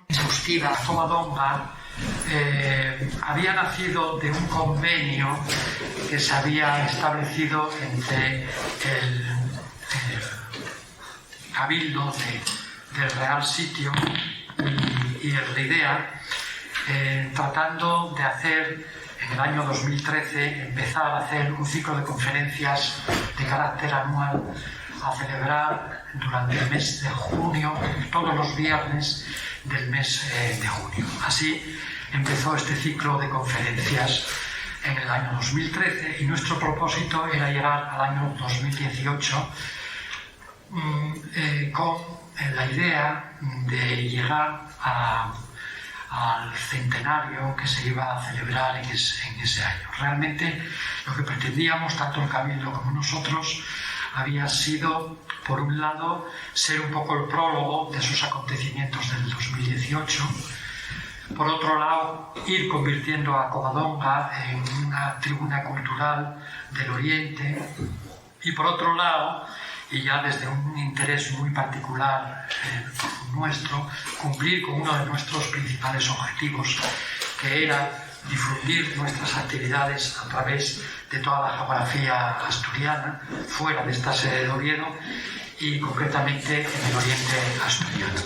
exhaustiva. Covadonga había nacido de un convenio que se había establecido entre el Cabildo del Real Sitio y el Lidea, tratando de hacer, en el año 2013, empezar a hacer un ciclo de conferencias de carácter anual a celebrar durante el mes de junio, todos los viernes del mes de junio. Así empezó este ciclo de conferencias en el año 2013 y nuestro propósito era llegar al año 2018 con la idea de llegar al centenario que se iba a celebrar en ese año. Realmente lo que pretendíamos, tanto el Cabildo como nosotros, había sido, por un lado, ser un poco el prólogo de esos acontecimientos del 2018, por otro lado, ir convirtiendo a Covadonga en una tribuna cultural del Oriente, y por otro lado, y ya desde un interés muy particular nuestro, cumplir con uno de nuestros principales objetivos, que era difundir nuestras actividades a través de toda la geografía asturiana, fuera de esta sede de Oviedo y concretamente en el oriente asturiano.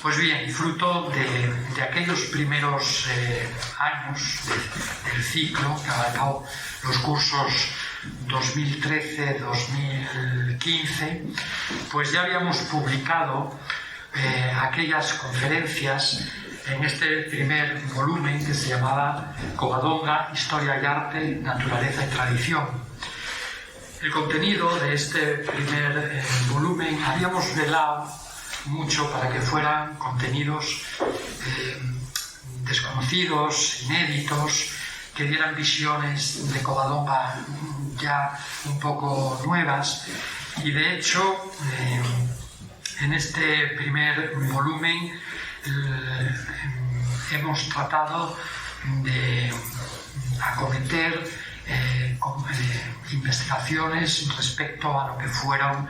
Pues bien, fruto de aquellos primeros años del ciclo, que abarcó los cursos 2013-2015, pues ya habíamos publicado aquellas conferencias en este primer volumen que se llamaba Covadonga, Historia y Arte, Naturaleza y Tradición. El contenido de este primer volumen habíamos velado mucho para que fueran contenidos desconocidos, inéditos, que dieran visiones de Covadonga ya un poco nuevas, y de hecho en este primer volumen hemos tratado de acometer investigaciones respecto a lo que fueron,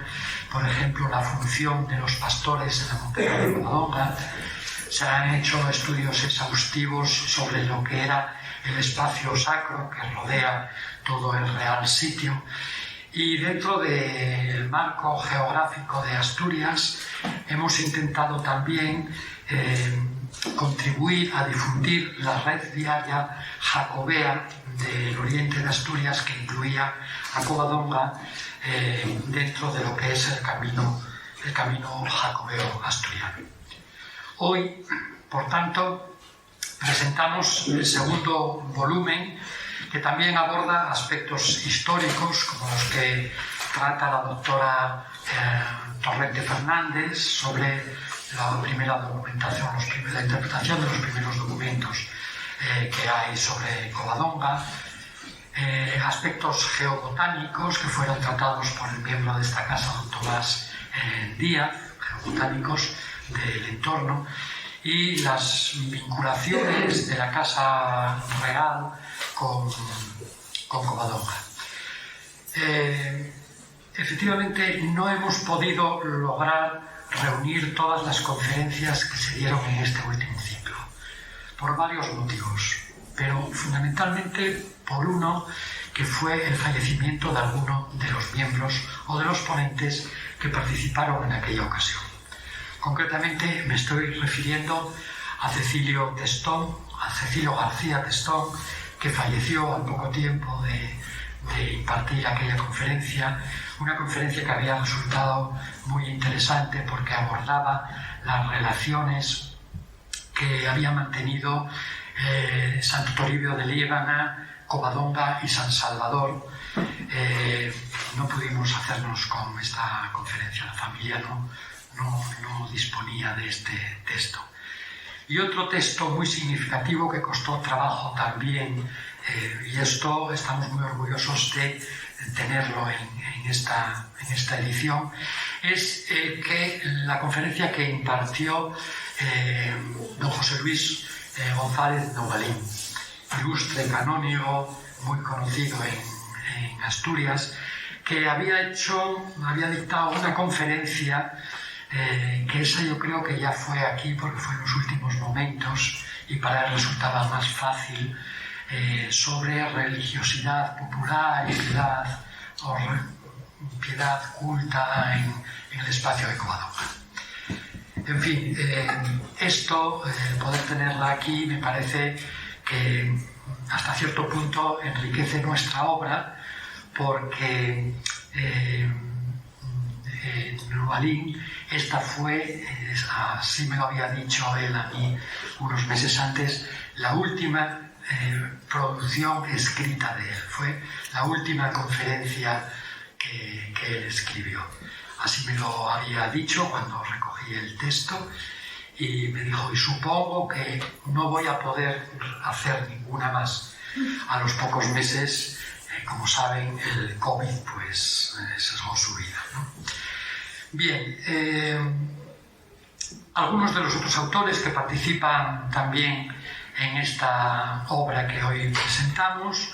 por ejemplo, la función de los pastores en la montaña de Covadonga. Se han hecho estudios exhaustivos sobre lo que era el espacio sacro que rodea todo el Real Sitio, y dentro del marco geográfico de Asturias hemos intentado también contribuir a difundir la red viaria jacobea del oriente de Asturias, que incluía a Covadonga dentro de lo que es el camino jacobeo asturiano. Hoy, por tanto, presentamos el segundo volumen, que también aborda aspectos históricos como los que trata la doctora Torrente Fernández sobre la primera documentación, la interpretación de los primeros documentos que hay sobre Covadonga, aspectos geobotánicos que fueron tratados por el miembro de esta casa, don Tomás Díaz, geobotánicos del entorno, y las vinculaciones de la Casa Real con Covadonga. Efectivamente, no hemos podido lograr reunir todas las conferencias que se dieron en este último ciclo, por varios motivos, pero fundamentalmente por uno, que fue el fallecimiento de alguno de los miembros o de los ponentes que participaron en aquella ocasión. Concretamente me estoy refiriendo a Cecilio García Testón, que falleció al poco tiempo de impartir aquella conferencia, una conferencia que había resultado muy interesante porque abordaba las relaciones que había mantenido Santo Toribio de Líbana, Covadonga y San Salvador. No pudimos hacernos con esta conferencia, la familia no disponía de este texto. Y otro texto muy significativo que costó trabajo también, y esto estamos muy orgullosos de tenerlo en esta edición, es que la conferencia que impartió don José Luis González Novalín, ilustre canónigo muy conocido en Asturias, que había dictado una conferencia que esa yo creo que ya fue aquí porque fue en los últimos momentos y para él resultaba más fácil, sobre religiosidad popular y piedad culta en el espacio de Covadonga. En fin, esto, poder tenerla aquí, me parece que hasta cierto punto enriquece nuestra obra, porque en Nubalín esta fue, así me lo había dicho él a mí unos meses antes, la última producción escrita de él, fue la última conferencia que él escribió. Así me lo había dicho cuando recogí el texto y me dijo, y supongo que no voy a poder hacer ninguna más. A los pocos meses, como saben, el COVID pues sesgó su vida, ¿no? Bien, algunos de los otros autores que participan también en esta obra que hoy presentamos,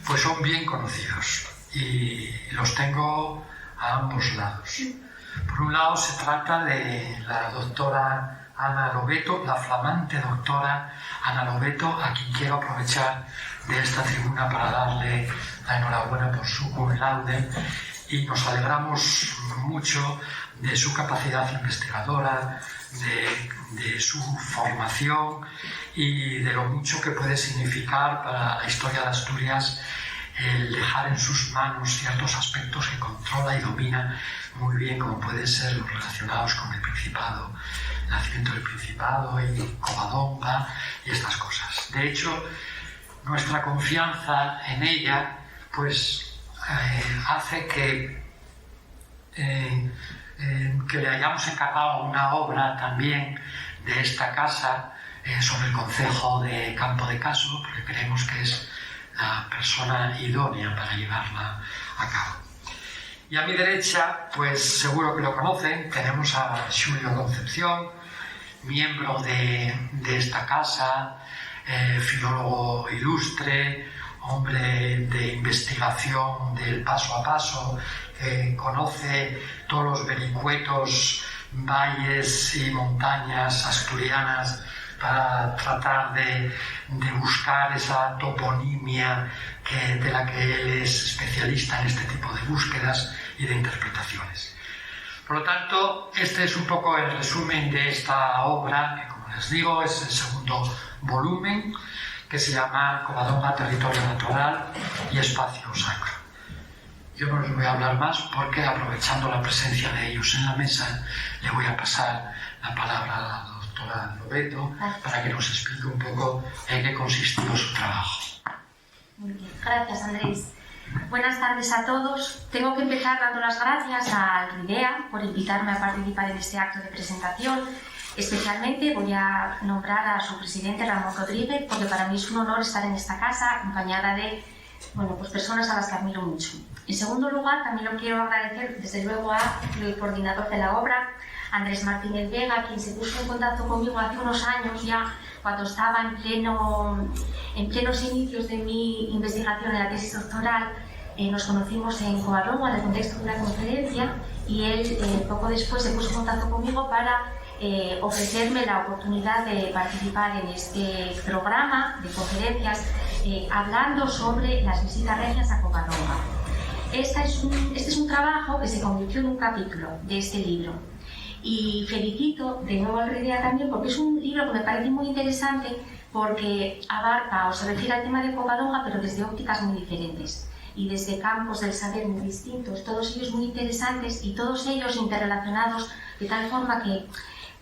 pues son bien conocidos y los tengo a ambos lados. Por un lado se trata de la doctora Ana Lobeto, la flamante doctora Ana Lobeto, a quien quiero aprovechar de esta tribuna para darle la enhorabuena por su cum laude, y nos alegramos mucho de su capacidad investigadora, de su formación y de lo mucho que puede significar para la historia de Asturias el dejar en sus manos ciertos aspectos que controla y domina muy bien, como pueden ser los relacionados con el Principado, el nacimiento del Principado y Covadonga y estas cosas. De hecho, nuestra confianza en ella pues hace que le hayamos encargado una obra también de esta casa sobre el concejo de Campo de Caso, porque creemos que es la persona idónea para llevarla a cabo. Y a mi derecha, pues seguro que lo conocen, tenemos a Xulio Concepción, miembro de esta casa, filólogo ilustre, hombre de investigación del paso a paso, que conoce todos los vericuetos, valles y montañas asturianas para tratar de buscar esa toponimia de la que él es especialista en este tipo de búsquedas y de interpretaciones. Por lo tanto, este es un poco el resumen de esta obra, que como les digo es el segundo volumen, que se llama Covadonga, Territorio Natural y Espacio Sacro. Yo no les voy a hablar más porque, aprovechando la presencia de ellos en la mesa, le voy a pasar la palabra a la doctora Lobeto para que nos explique un poco en qué consistió su trabajo. Muy bien, gracias Andrés. Buenas tardes a todos. Tengo que empezar dando las gracias al RIDEA por invitarme a participar en este acto de presentación. Especialmente voy a nombrar a su presidente, Ramón Rodríguez, porque para mí es un honor estar en esta casa acompañada de personas a las que admiro mucho. En segundo lugar, también lo quiero agradecer desde luego al coordinador de la obra, Andrés Martínez Vega, quien se puso en contacto conmigo hace unos años ya, cuando estaba en plenos inicios de mi investigación en la tesis doctoral. Nos conocimos en Covadonga en el contexto de una conferencia y él poco después se puso en contacto conmigo para ofrecerme la oportunidad de participar en este programa de conferencias hablando sobre las visitas regias a Covadonga. Este es un trabajo que se convirtió en un capítulo de este libro y felicito de nuevo al RIDEA también porque es un libro que me parece muy interesante porque abarca o se refiere al tema de Covadonga pero desde ópticas muy diferentes y desde campos del saber muy distintos, todos ellos muy interesantes y todos ellos interrelacionados de tal forma que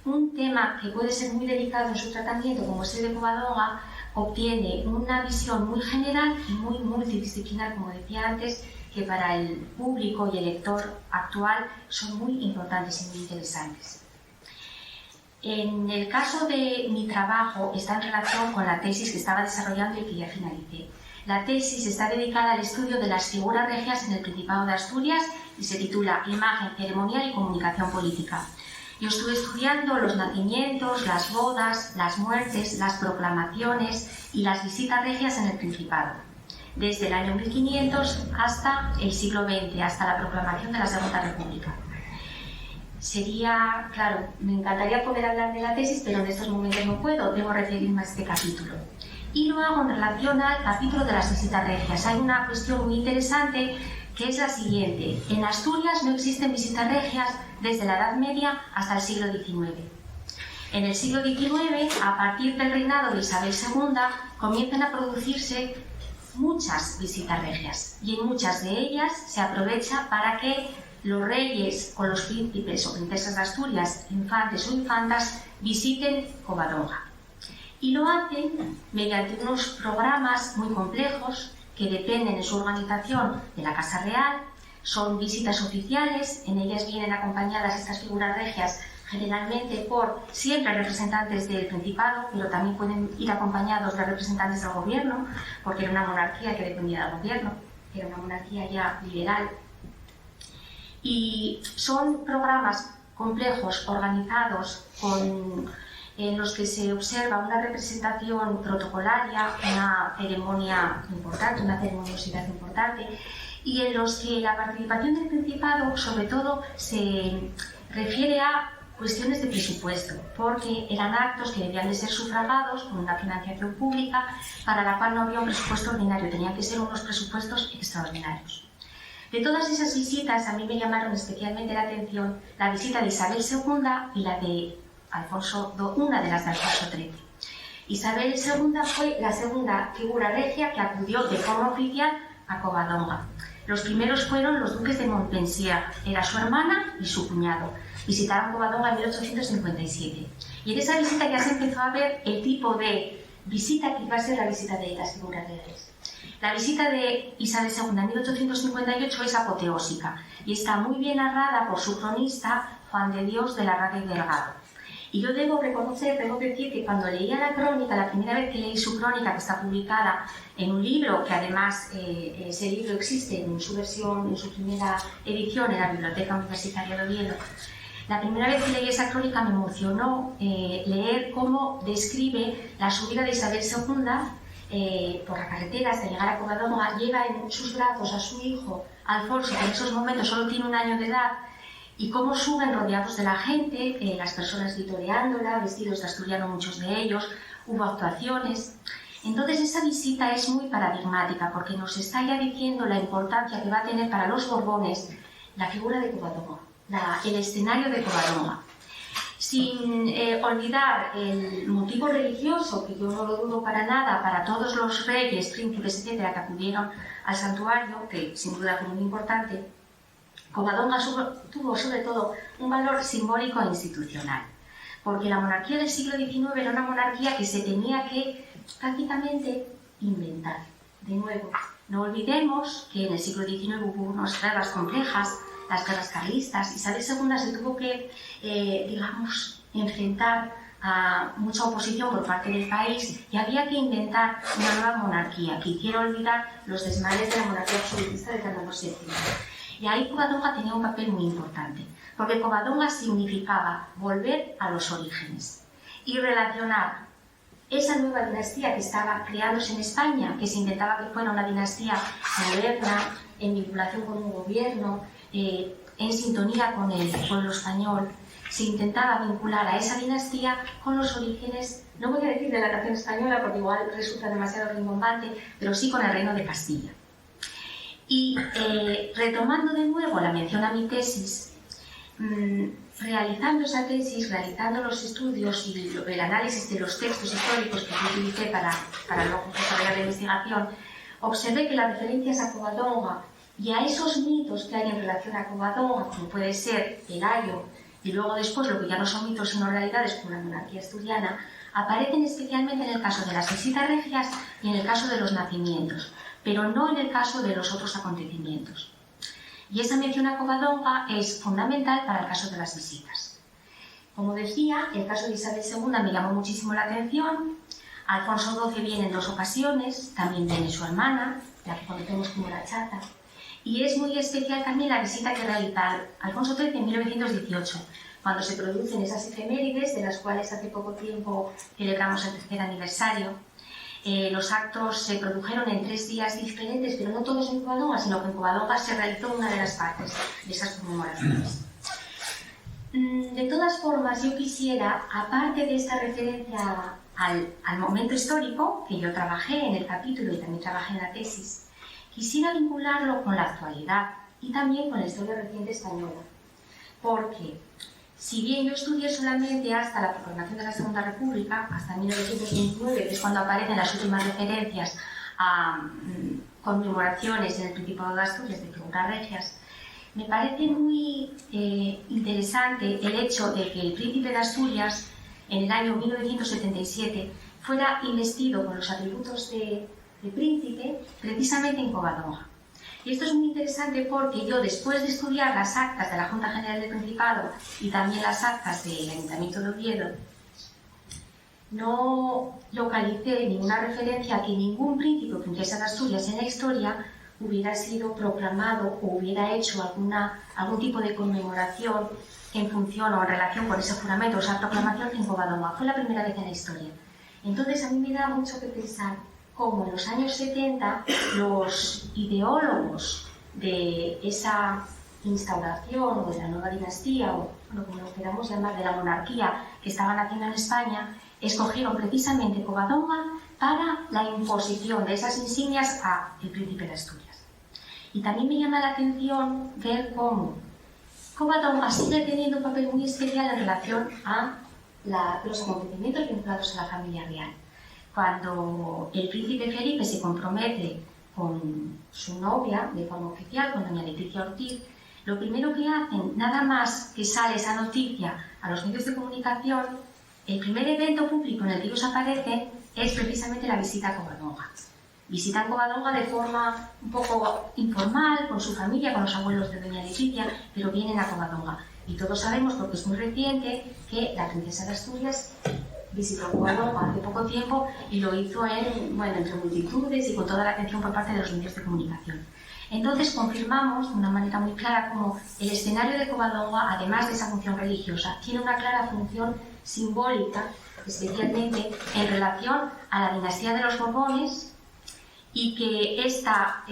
un tema que puede ser muy delicado en su tratamiento, como es el de Covadonga, obtiene una visión muy general y muy multidisciplinar, como decía antes, que para el público y el lector actual son muy importantes y muy interesantes. En el caso de mi trabajo está en relación con la tesis que estaba desarrollando y que ya finalicé. La tesis está dedicada al estudio de las figuras regias en el Principado de Asturias y se titula Imagen ceremonial y comunicación política. Yo estuve estudiando los nacimientos, las bodas, las muertes, las proclamaciones y las visitas regias en el Principado, desde el año 1500 hasta el siglo XX, hasta la proclamación de la Segunda República. sería, claro, me encantaría poder hablar de la tesis, pero en estos momentos no puedo, debo referirme a este capítulo. Y lo hago en relación al capítulo de las visitas regias. Hay una cuestión muy interesante que es la siguiente. En Asturias no existen visitas regias desde la Edad Media hasta el siglo XIX. En el siglo XIX, a partir del reinado de Isabel II, comienzan a producirse muchas visitas regias y en muchas de ellas se aprovecha para que los reyes o los príncipes o princesas de Asturias, infantes o infantas, visiten Covadonga. Y lo hacen mediante unos programas muy complejos que dependen en su organización de la Casa Real. Son visitas oficiales, en ellas vienen acompañadas estas figuras regias generalmente por siempre representantes del Principado, pero también pueden ir acompañados de representantes del gobierno, porque era una monarquía que dependía del gobierno, era una monarquía ya liberal. Y son programas complejos, organizados, en los que se observa una representación protocolaria, una ceremonia importante, una ceremoniosidad importante, y en los que la participación del Principado, sobre todo, se refiere a cuestiones de presupuesto, porque eran actos que debían de ser sufragados con una financiación pública para la cual no había un presupuesto ordinario, tenían que ser unos presupuestos extraordinarios. De todas esas visitas, a mí me llamaron especialmente la atención la visita de Isabel II y la de Alfonso II, una de las de Alfonso XIII. Isabel II fue la segunda figura regia que acudió de forma oficial a Covadonga. Los primeros fueron los duques de Montpensier, era su hermana y su cuñado. Visitaron Covadonga en 1857. Y en esa visita ya se empezó a ver el tipo de visita que iba a ser la visita de las figuras reales. La visita de Isabel II en 1858 es apoteósica y está muy bien narrada por su cronista Juan de Dios de Larraga y Delgado. Y yo debo decir que cuando leía la crónica, la primera vez que leí su crónica, que está publicada en un libro, que además ese libro existe en su versión, en su primera edición en la Biblioteca Universitaria de Oviedo, la primera vez que leí esa crónica me emocionó leer cómo describe la subida de Isabel II por la carretera hasta llegar a Covadonga. Lleva en sus brazos a su hijo Alfonso, que en esos momentos solo tiene 1 año de edad, y cómo suben rodeados de la gente, las personas vitoreándola, vestidos de asturiano muchos de ellos, hubo actuaciones. Entonces esa visita es muy paradigmática porque nos está ya diciendo la importancia que va a tener para los Borbones la figura de Covadonga, el escenario de Covadonga. Sin olvidar el motivo religioso, que yo no lo dudo para nada, para todos los reyes, príncipes, etcétera, que acudieron al santuario, que sin duda fue muy importante, Covadonga tuvo sobre todo un valor simbólico e institucional, porque la monarquía del siglo XIX era una monarquía que se tenía que prácticamente inventar. De nuevo, no olvidemos que en el siglo XIX hubo unas guerras complejas, las guerras carlistas. Isabel II se tuvo que, enfrentar a mucha oposición por parte del país y había que inventar una nueva monarquía que hiciera olvidar los desmanes de la monarquía absolutista de Fernando VII. Y ahí Covadonga tenía un papel muy importante, porque Covadonga significaba volver a los orígenes y relacionar esa nueva dinastía que estaba creándose en España, que se intentaba que fuera una dinastía moderna, en vinculación con un gobierno, en sintonía con el pueblo español. Se intentaba vincular a esa dinastía con los orígenes, no voy a decir de la nación española porque igual resulta demasiado rimbombante, pero sí con el reino de Castilla. Y retomando de nuevo la mención a mi tesis, realizando esa tesis, realizando los estudios y el análisis de los textos históricos que yo utilicé para luego desarrollar la investigación, observé que las referencias a Covadonga y a esos mitos que hay en relación a Covadonga, como puede ser el ayo, y luego después lo que ya no son mitos sino realidades como la monarquía asturiana, aparecen especialmente en el caso de las visitas regias y en el caso de los nacimientos, pero no en el caso de los otros acontecimientos. Y esa mención a Covadonga es fundamental para el caso de las visitas. Como decía, el caso de Isabel II me llamó muchísimo la atención. Alfonso XII viene en 2 ocasiones, también viene su hermana, la que conocemos como la Chata. Y es muy especial también la visita que realiza Alfonso XIII en 1918, cuando se producen esas efemérides, de las cuales hace poco tiempo celebramos el 3er aniversario. Los actos se produjeron en 3 días diferentes, pero no todos en Covadonga, sino que en Covadonga se realizó una de las partes de esas conmemoraciones. De todas formas, yo quisiera, aparte de esta referencia al momento histórico, que yo trabajé en el capítulo y también trabajé en la tesis, quisiera vincularlo con la actualidad y también con la historia reciente española. Porque, si bien yo estudié solamente hasta la proclamación de la Segunda República, hasta 1929, que es cuando aparecen las últimas referencias a conmemoraciones en el Principado de Asturias de figuras regias, me parece muy interesante el hecho de que el príncipe de Asturias, en el año 1977, fuera investido con los atributos de príncipe precisamente en Covadonga. Y esto es muy interesante porque yo, después de estudiar las actas de la Junta General del Principado y también las actas del Ayuntamiento de Oviedo, no localicé ninguna referencia a que ningún príncipe o princesa de Asturias en la historia hubiera sido proclamado o hubiera hecho algún tipo de conmemoración en función o en relación con ese juramento o esa proclamación en Covadonga. Fue la primera vez en la historia. Entonces a mí me da mucho que pensar cómo en los años 70 los ideólogos de esa instauración o de la nueva dinastía o como lo queramos llamar, de la monarquía que estaban haciendo en España, escogieron precisamente Covadonga para la imposición de esas insignias al príncipe de Asturias. Y también me llama la atención ver cómo Covadonga sigue teniendo un papel muy especial en relación a los acontecimientos vinculados a la familia real. Cuando el príncipe Felipe se compromete con su novia de forma oficial, con doña Leticia Ortiz, lo primero que hacen, nada más que sale esa noticia a los medios de comunicación, el primer evento público en el que ellos aparecen es precisamente la visita a Covadonga. Visitan Covadonga de forma un poco informal, con su familia, con los abuelos de doña Leticia, pero vienen a Covadonga. Y todos sabemos, porque es muy reciente, que la princesa de Asturias visitó Covadonga hace poco tiempo y lo hizo entre multitudes y con toda la atención por parte de los medios de comunicación. Entonces confirmamos de una manera muy clara cómo el escenario de Covadonga, además de esa función religiosa, tiene una clara función simbólica, especialmente en relación a la dinastía de los Borbones, y que esta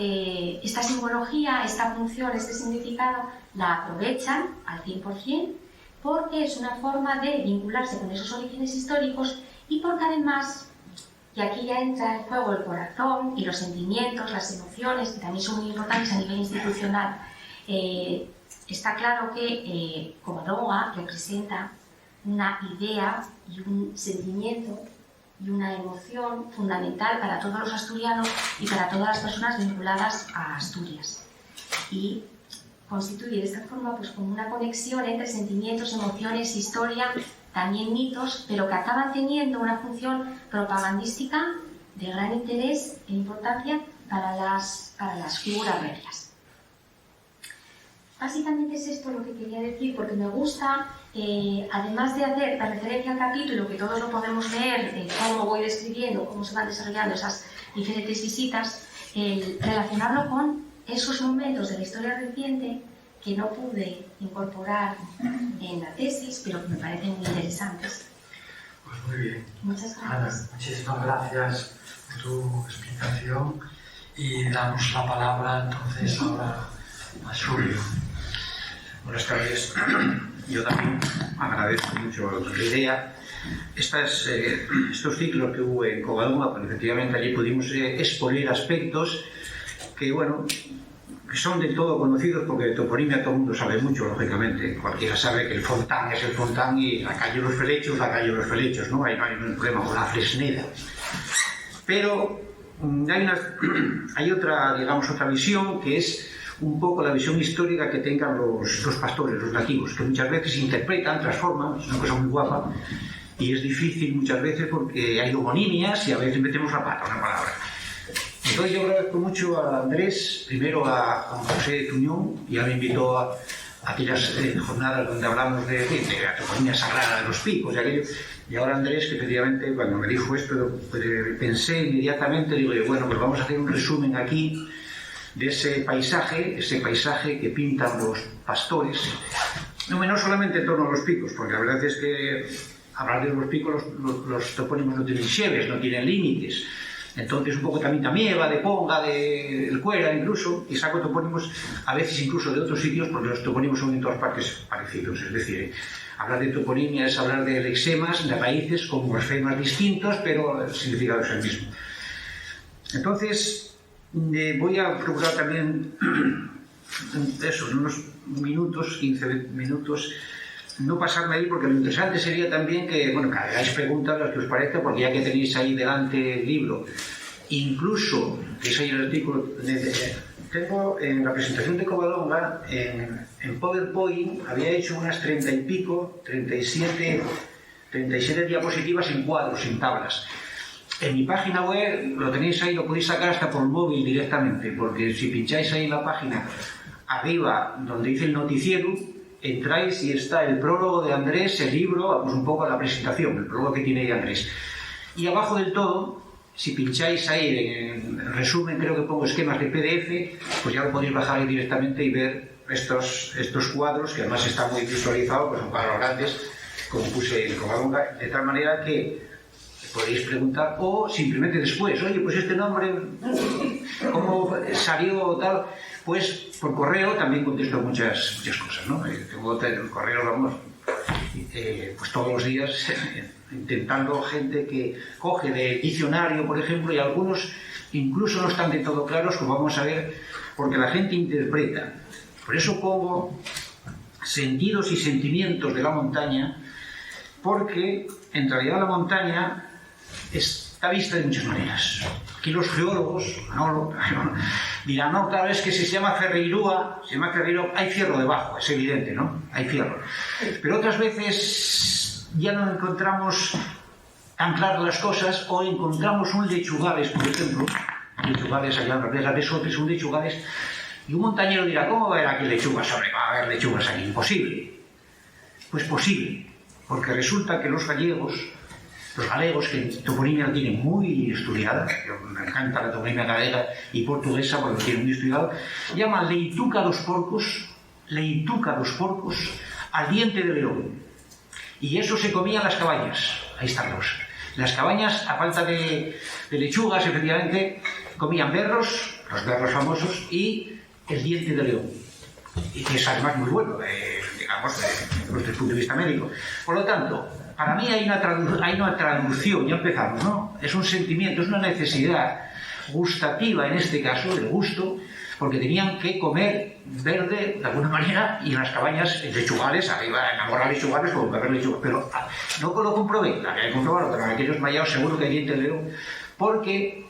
simbología, esta función, este significado, la aprovechan al 100%, porque es una forma de vincularse con esos orígenes históricos y porque además, y aquí ya entra en juego el corazón y los sentimientos, las emociones, que también son muy importantes a nivel institucional, está claro que Covadonga representa una idea y un sentimiento y una emoción fundamental para todos los asturianos y para todas las personas vinculadas a Asturias. Y constituye de esta forma como una conexión entre sentimientos, emociones, historia, también mitos, pero que acaban teniendo una función propagandística de gran interés e importancia para las figuras regias. Básicamente es esto lo que quería decir, porque me gusta, además de hacer la referencia al capítulo, que todos lo podemos leer, cómo voy describiendo, cómo se van desarrollando esas diferentes visitas, relacionarlo con esos momentos de la historia reciente que no pude incorporar en la tesis, pero que me parecen muy interesantes. Pues muy bien. Muchas gracias. Ana, muchísimas gracias por tu explicación y damos la palabra entonces ahora a Xulio. Buenas tardes. Yo también agradezco mucho la idea. Estos ciclos que hubo en Covadonga, pues efectivamente allí pudimos exponer aspectos que, que son del todo conocidos, porque de toponimia todo el mundo sabe mucho, lógicamente. Cualquiera sabe que el Fontán es el Fontán y la calle Los Felechos, ¿no? Ahí no hay ningún problema con la Fresneda. Pero hay otra visión, que es un poco la visión histórica que tengan los pastores, los nativos, que muchas veces interpretan, transforman, es una cosa muy guapa, y es difícil muchas veces porque hay homonimias y a veces metemos la pata, una palabra. Entonces yo agradezco mucho a Andrés, primero a Juan José Tuñón, ya me invitó a aquellas jornadas donde hablamos de la toponimia sagrada de los picos y aquello, y ahora Andrés, que efectivamente cuando me dijo esto, pensé inmediatamente, digo yo, pues vamos a hacer un resumen aquí de ese paisaje que pintan los pastores, no solamente en torno a los picos, porque la verdad es que hablar de los picos, los topónimos no tienen xeves, no tienen límites, Entonces un poco también Tamieva, de Ponga, de El Cuera incluso, y saco topónimos a veces incluso de otros sitios, porque los topónimos son en todas partes parecidos. Es decir, hablar de toponimia es hablar de lexemas, de raíces con morfemas distintos, pero el significado es el mismo. Entonces voy a procurar también eso, en unos minutos, 15 minutos, no pasarme ahí, porque lo interesante sería también que, bueno, que hagáis preguntas las que os parezca, porque ya que tenéis ahí delante el libro, incluso, que es ahí el artículo, tengo en la presentación de Covadonga, en PowerPoint, había hecho unas 30 y pico, 37 diapositivas en cuadros, en tablas. En mi página web lo tenéis ahí, lo podéis sacar hasta por móvil directamente, porque si pincháis ahí en la página, arriba, donde dice el noticiero, entráis y está el prólogo de Andrés, el libro, vamos un poco a la presentación, el prólogo que tiene ahí Andrés. Y abajo del todo, si pincháis ahí en resumen, creo que pongo esquemas de PDF, pues ya lo podéis bajar ahí directamente y ver estos cuadros, que además está muy visualizado, pues son cuadros grandes, como puse en Covadonga, de tal manera que podéis preguntar, o simplemente después, oye, pues este nombre, ¿cómo salió tal? Pues por correo también contesto muchas cosas, ¿no? Tengo el correo, vamos, pues todos los días intentando gente que coge de diccionario, por ejemplo, y algunos incluso no están de todo claros, como vamos a ver, porque la gente interpreta. Por eso pongo sentidos y sentimientos de la montaña, porque en realidad la montaña está vista de muchas maneras. Aquí los geólogos dirán, no, claro, es que si se llama Ferreirúa, hay fierro debajo, es evidente, ¿no? Hay fierro. Pero otras veces ya no encontramos tan claras las cosas, o encontramos un Lechugales, por ejemplo, Lechugales allá en las Vegas de Sotres, un Lechugales, y un montañero dirá, ¿cómo va a haber aquí lechugas? Hombre, va a haber lechugas aquí, imposible. Pues posible, porque resulta que los galegos, que toponimia la tienen muy estudiada, me encanta la toponimia galega y portuguesa porque lo tienen muy estudiado, llaman leituca dos porcos al diente de león. Y eso se comía en las cabañas. Ahí están las cabañas, a falta de lechugas, efectivamente, comían berros, los berros famosos, y el diente de león. Y que es además muy bueno, digamos, desde el punto de vista médico. Por lo tanto, para mí hay una traducción, ya empezamos, ¿no? Es un sentimiento, es una necesidad gustativa, en este caso, del gusto, porque tenían que comer verde, de alguna manera, y en las cabañas, lechugales, arriba, enamorar lechugales, como beber lechugas. Pero no lo comprobé, había que comprobarlo, pero en aquellos mallados seguro que hay diente de león, porque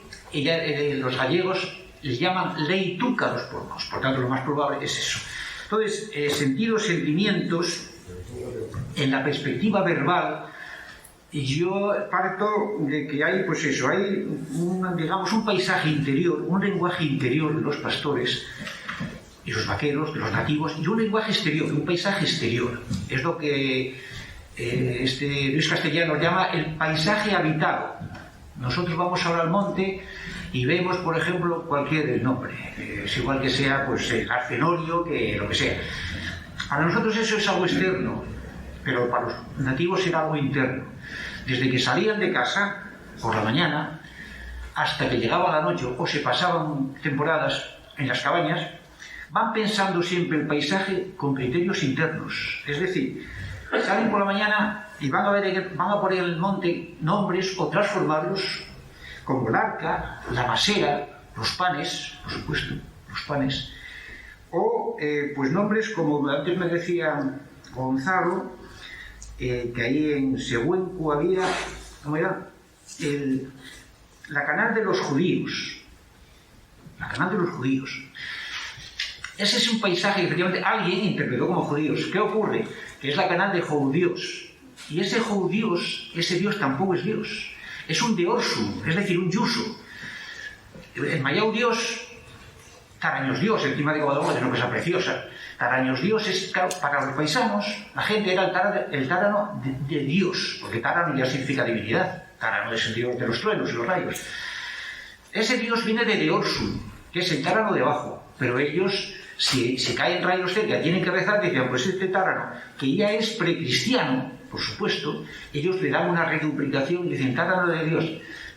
los gallegos les llaman leituca los porcos, por tanto lo más probable es eso. Entonces, sentidos, sentimientos, en la perspectiva verbal, yo parto de que hay, pues eso, hay un paisaje interior, un lenguaje interior de los pastores y los vaqueros, de los nativos, y un lenguaje exterior, un paisaje exterior. Es lo que Luis Castellanos llama el paisaje habitado. Nosotros vamos ahora al monte y vemos, por ejemplo, cualquier nombre, es igual que sea pues el arcenorio, que lo que sea. Para nosotros eso es algo externo, pero para los nativos era algo interno. Desde que salían de casa por la mañana hasta que llegaba la noche o se pasaban temporadas en las cabañas, van pensando siempre el paisaje con criterios internos. Es decir, salen por la mañana y van a poner en el monte nombres o transformarlos, como el arca, la masera, los panes, por supuesto, los panes, o pues nombres como antes me decía Gonzalo, que ahí en Següenco había, ¿cómo era? La canal de los judíos. La canal de los judíos. Ese es un paisaje que efectivamente alguien interpretó como judíos. ¿Qué ocurre? Que es la canal de Jodios. Y ese Jodios, ese Dios tampoco es Dios. Es un Deorsum, es decir, un Yuso. El Mayau Dios, Taraños Dios, encima de Covadonga, es una cosa preciosa. Taraños Dios es, claro, para los paisanos, la gente era el tárano de Dios, porque tárano ya significa divinidad. Tárano es el Dios de los truenos y los rayos. Ese Dios viene de Deorsum, que es el tárano de abajo, pero ellos si caen rayos cerca, tienen que rezar, decían, pues este Tárrano, que ya es precristiano, por supuesto, ellos le dan una reduplicación y dicen Tárrano de Dios.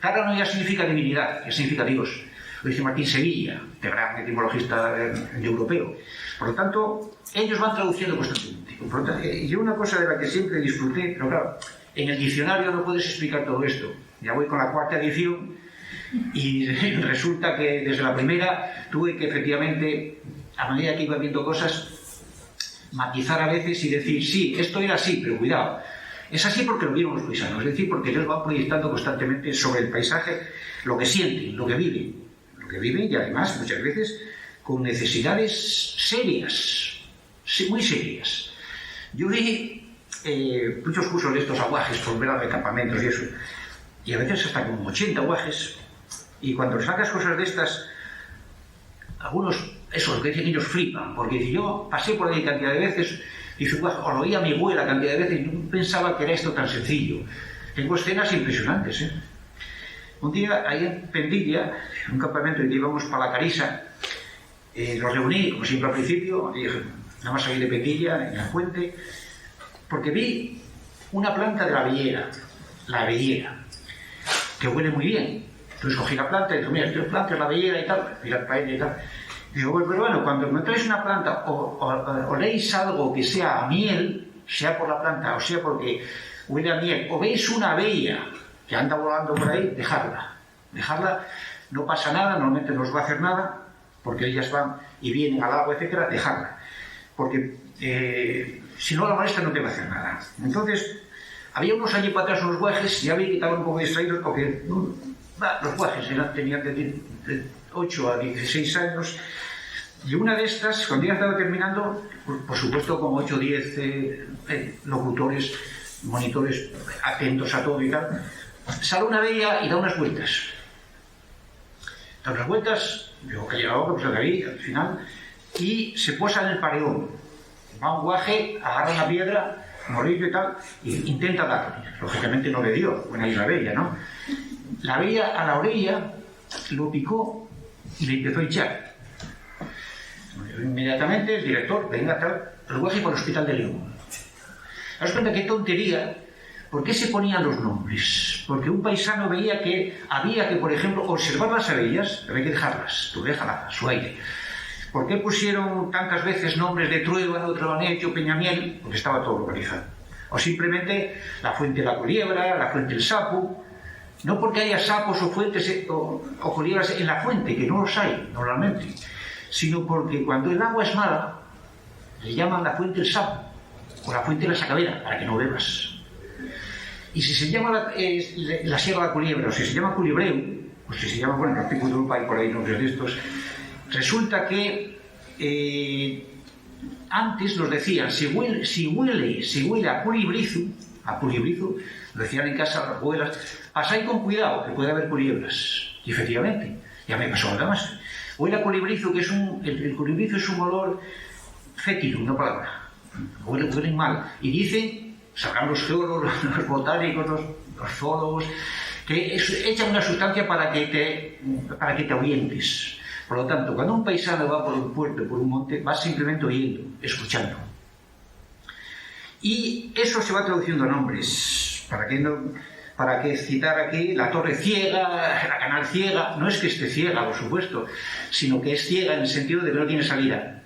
Tárrano ya significa divinidad, ya significa Dios. Lo dice Martín Sevilla, de gran etimologista europeo. Por lo tanto, ellos van traduciendo constantemente. Por lo tanto, yo una cosa de la que siempre disfruté, pero claro, en el diccionario no puedes explicar todo esto. Ya voy con la 4ª edición y resulta que desde la primera tuve que efectivamente, a medida que iba viendo cosas, matizar a veces y decir, sí, esto era así, pero cuidado. Es así porque lo vieron los paisanos, es decir, porque ellos van proyectando constantemente sobre el paisaje lo que sienten, lo que viven y además muchas veces con necesidades serias, muy serias. Yo vi muchos cursos de estos aguajes por ver de campamentos y eso, y a veces hasta como 80 aguajes, y cuando sacas cosas de estas, algunos, eso, lo que dicen ellos, flipan, porque yo pasé por ahí cantidad de veces, y o lo oía a mi abuela cantidad de veces, y no pensaba que era esto tan sencillo. Tengo escenas impresionantes, Un día, ahí en Pendilla, en un campamento en que íbamos para la Carisa, los reuní, como siempre al principio, y dije, nada más salí de Pendilla, en la fuente, porque vi una planta de la abellera, que huele muy bien. Entonces cogí la planta y dije, mira, esta planta es la abellera y tal, mirar para ella y tal. Y digo, pero bueno, cuando me traes una planta, o leéis algo que sea a miel, sea por la planta, o sea porque huele a miel, o veis una abella que anda volando por ahí, dejarla, no pasa nada, normalmente no os va a hacer nada, porque ellas van y vienen al agua, etcétera, dejarla, porque si no la molesta no te va a hacer nada. Entonces, había unos allí para atrás, unos guajes, ya vi que estaban un poco distraídos, porque los guajes tenían de 8 a 16 años, y una de estas, cuando ya estaba terminando, por supuesto como 8 o 10 locutores, monitores atentos a todo y tal, sale una abella y da unas vueltas. Da unas vueltas, yo que llegaba, pues la vi al final, y se posa en el paredón. Va un guaje, agarra una piedra, morillo y tal, e intenta darle. Lógicamente no le dio, bueno, hay una abella, ¿no? La abella a la orilla lo picó y le empezó a hinchar. Inmediatamente el director, venga, tal, el guaje para el Hospital de León. ¿Te das cuenta qué tontería? ¿Por qué se ponían los nombres? Porque un paisano veía que había que, por ejemplo, observar las abellas, pero hay que dejarlas, tú déjalas a su aire. ¿Por qué pusieron tantas veces nombres de Truébano, Trebanecho, Peñamiel? Porque estaba todo localizado. O simplemente la fuente de la Culebra, la fuente del Sapo. No porque haya sapos o fuentes o culebras en la fuente, que no los hay normalmente, sino porque cuando el agua es mala, le llaman la fuente del Sapo o la fuente de la Sacavera, para que no bebas. Y si se llama la Sierra de la Culebra, o si se llama Culebreu, o si se llama, bueno, en el Pico de Europa hay por ahí nombres de estos, resulta que antes nos decían, si huele a culibrizu, lo decían en casa las abuelas, pasáis con cuidado, que puede haber culebras. Y efectivamente, ya me pasó nada más. Huele a culibrizu, que es el culibrizu es un olor fétido, una palabra. Huelen mal. Y dicen, sabrán los geólogos, los botánicos, los zoólogos, que echan una sustancia para que te ahuyentes. Por lo tanto, cuando un paisano va por un puerto, por un monte, va simplemente oyendo, escuchando. Y eso se va traduciendo a nombres. ¿Para qué citar aquí la Torre Ciega, la Canal Ciega? No es que esté ciega, por supuesto, sino que es ciega en el sentido de que no tiene salida.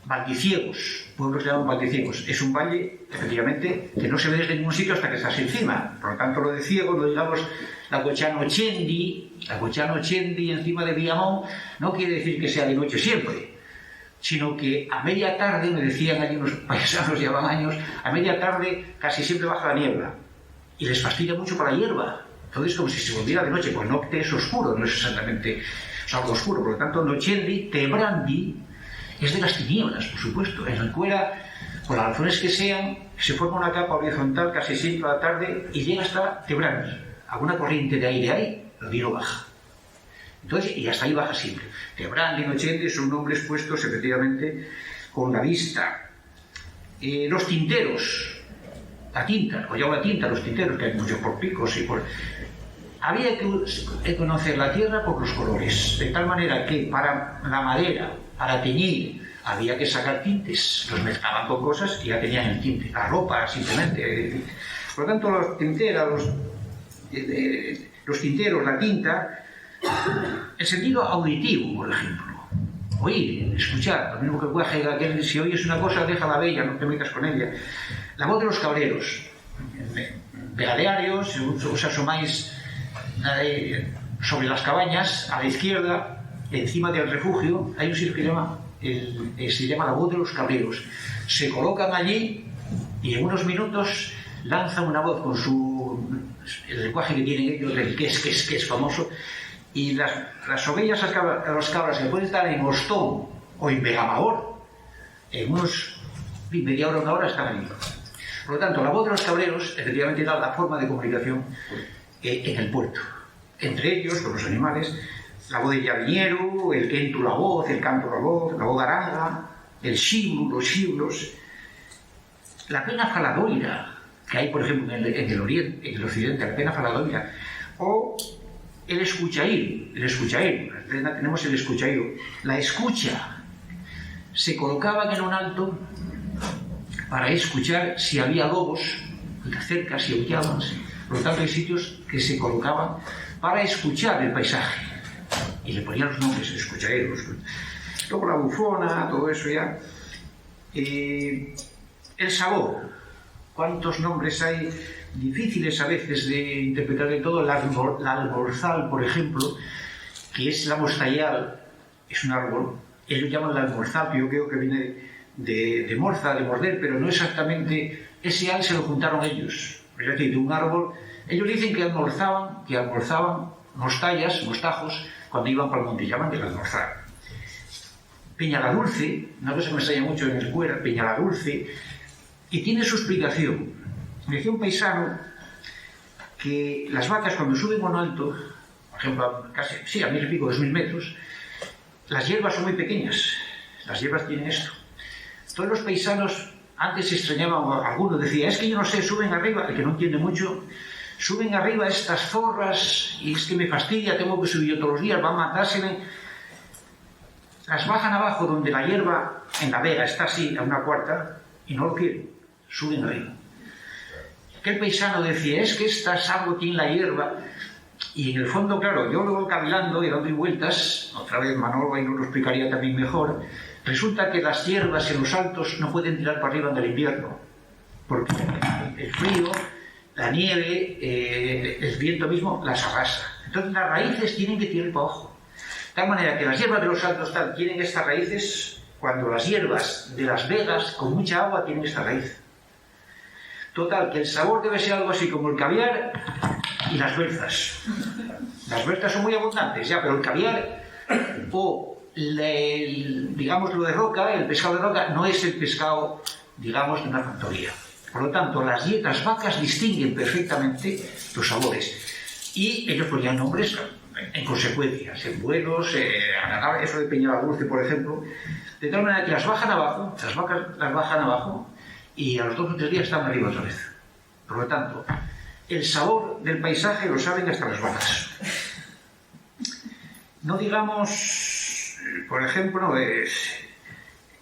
Valdiciegos, pueblos llaman Valdiciegos. Es un valle, efectivamente, que no se ve desde ningún sitio hasta que estás encima. Por lo tanto, lo de ciego, lo digamos, la Cochano Chendi encima de Villamón, no quiere decir que sea de noche siempre, sino que a media tarde, me decían allí unos paisanos, llevan años, a media tarde casi siempre baja la niebla y les fastidia mucho para la hierba. Entonces, como si se volviera de noche, pues nocte es oscuro, no es exactamente, es algo oscuro. Por lo tanto, Nochendi, Tebrandi, es de las tinieblas, por supuesto. En el Cuera, por las razones que sean, se forma una capa horizontal casi siempre a la tarde y llega hasta Tebrandi. Alguna corriente de aire ahí, el vino baja. Entonces, y hasta ahí baja siempre. Tebrandi y Nochendi son nombres puestos, efectivamente, con la vista. Los tinteros, la tinta, o llamo la tinta, los tinteros, que hay muchos por picos y por... Había que conocer la tierra por los colores, de tal manera que para la madera para teñir había que sacar tintes, los mezclaban con cosas y ya tenían el tinte, la ropa simplemente. Por lo tanto, los tinteros, la tinta, el sentido auditivo, por ejemplo, oír, escuchar, lo mismo que el lenguaje, si oyes una cosa, déjala bella, no te metas con ella. La voz de los cabreros, vegalearios, os asomáis sobre las cabañas, a la izquierda, encima del refugio, hay un sitio que se llama la voz de los cabreros. Se colocan allí y en unos minutos lanzan una voz con el lenguaje que tienen ellos, el que es famoso, y las ovejas, las cabras que pueden estar en Ostón o en Vegamagor, en unos media hora, una hora están allí. Por lo tanto, la voz de los cabreros efectivamente era la forma de comunicación en el puerto. Entre ellos, con los animales, la voz del llaviñero, el quentu la voz, el canto la voz de aranga, el xiblu, los xiblos, la pena faladoira, que hay, por ejemplo, en el oriente, en el occidente, la pena faladoira, o el escuchaír, tenemos el escuchaír, la escucha. Se colocaban en un alto para escuchar si había lobos cerca, si aullaban. Por lo tanto, hay sitios que se colocaban para escuchar el paisaje y le ponían los nombres, escuchaír. Luego la bufona, todo eso ya. El sabor. ¿Cuántos nombres hay difíciles a veces de interpretar de todo? La alborzal, por ejemplo, que es la mostallal, es un árbol. Ellos llaman la alborzal, que yo creo que viene de morza, de morder, pero no exactamente. Ese al se lo juntaron ellos. Es decir, de un árbol. Ellos dicen que almorzaban mostajos, cuando iban para el monte, llaman de almorzar. Peñaladulce, una cosa que me extraña mucho en el cuera, Peñaladulce, y tiene su explicación. Me decía un paisano que las vacas cuando suben a un alto, por ejemplo, casi a 1000 y pico, 2000 metros, las hierbas son muy pequeñas. Las hierbas tienen esto. Todos los paisanos antes se extrañaban, alguno decía, es que yo no sé, suben arriba, el que no entiende mucho, suben arriba estas zorras y es que me fastidia, tengo que subir yo todos los días, van a matárseme. Las bajan abajo donde la hierba en la vega está así a una cuarta y no lo quieren, suben arriba. Aquel paisano decía, es que estas algo tiene la hierba, y en el fondo, claro, yo luego cavilando y dando vueltas, otra vez Manolo ahí nos lo explicaría también mejor, resulta que las hierbas en los altos no pueden tirar para arriba en el invierno, porque el frío, la nieve, el viento mismo las arrasa. Entonces las raíces tienen que tirar para abajo. De tal manera que las hierbas de los altos tienen estas raíces, cuando las hierbas de las vegas con mucha agua tienen esta raíz. Total, que el sabor debe ser algo así como el caviar y las berzas. Las berzas son muy abundantes, ya, pero el caviar o digamos lo de roca, el pescado de roca, no es el pescado, digamos, de una factoría. Por lo tanto, las vacas distinguen perfectamente los sabores y ellos ponían nombres en consecuencia, en vuelos, eso de Peñaladulce, por ejemplo, de tal manera que las bajan abajo, las vacas las bajan abajo y a los 2 o 3 días están arriba otra vez. Por lo tanto, el sabor del paisaje lo saben hasta las vacas. No digamos, por ejemplo,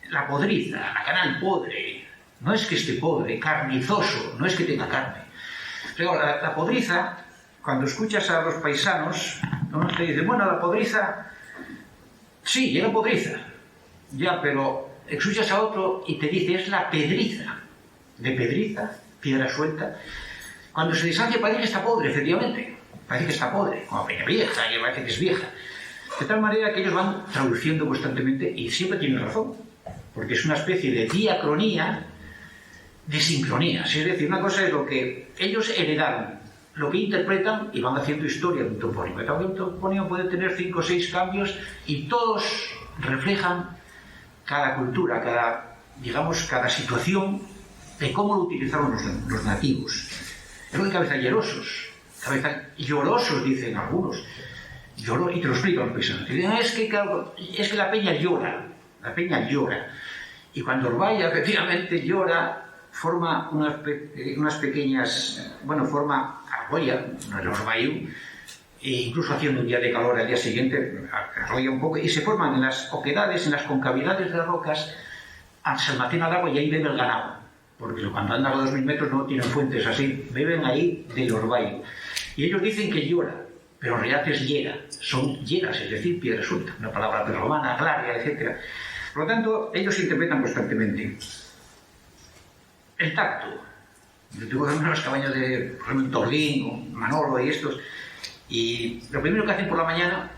la podriza, la canal podre. No es que esté podre, carnizoso, no es que tenga carne. Pero la podriza, cuando escuchas a los paisanos, uno te dice, bueno, la podriza, sí, era podriza, ya, pero escuchas a otro y te dice, es la pedriza, de pedriza, piedra suelta. Cuando se deshace parece que está podre, efectivamente, parece que está podre, como peña vieja, y parece que es vieja. De tal manera que ellos van traduciendo constantemente y siempre tienen razón, porque es una especie de diacronía, de sincronías. Es decir, una cosa es lo que ellos heredaron, lo que interpretan y van haciendo historia de un topónimo. Un topónimo puede tener 5 o 6 cambios y todos reflejan cada cultura, cada situación de cómo lo utilizaron los nativos. Es lo de cabezallerosos, llorosos, dicen algunos. Lloró, y te lo explican los paisanos. Dicen, es que la peña llora. Y cuando Orbaya efectivamente llora, forma unas pequeñas, forma argolla, no el Orbayú, e incluso haciendo un día de calor al día siguiente, arrolla un poco y se forman en las oquedades, en las concavidades de las rocas, se almacena el agua y ahí bebe el ganado, porque cuando andan a 2000 metros no tienen fuentes así, beben ahí del orvallo. Y ellos dicen que llora, pero en realidad es hiera, son hieras, es decir, piedra suelta, una palabra prerromana, aglaria, etc. Por lo tanto, ellos interpretan constantemente. El tacto. Yo tuve unas cabañas de, por ejemplo, en Torlín, Manolo y estos, y lo primero que hacen por la mañana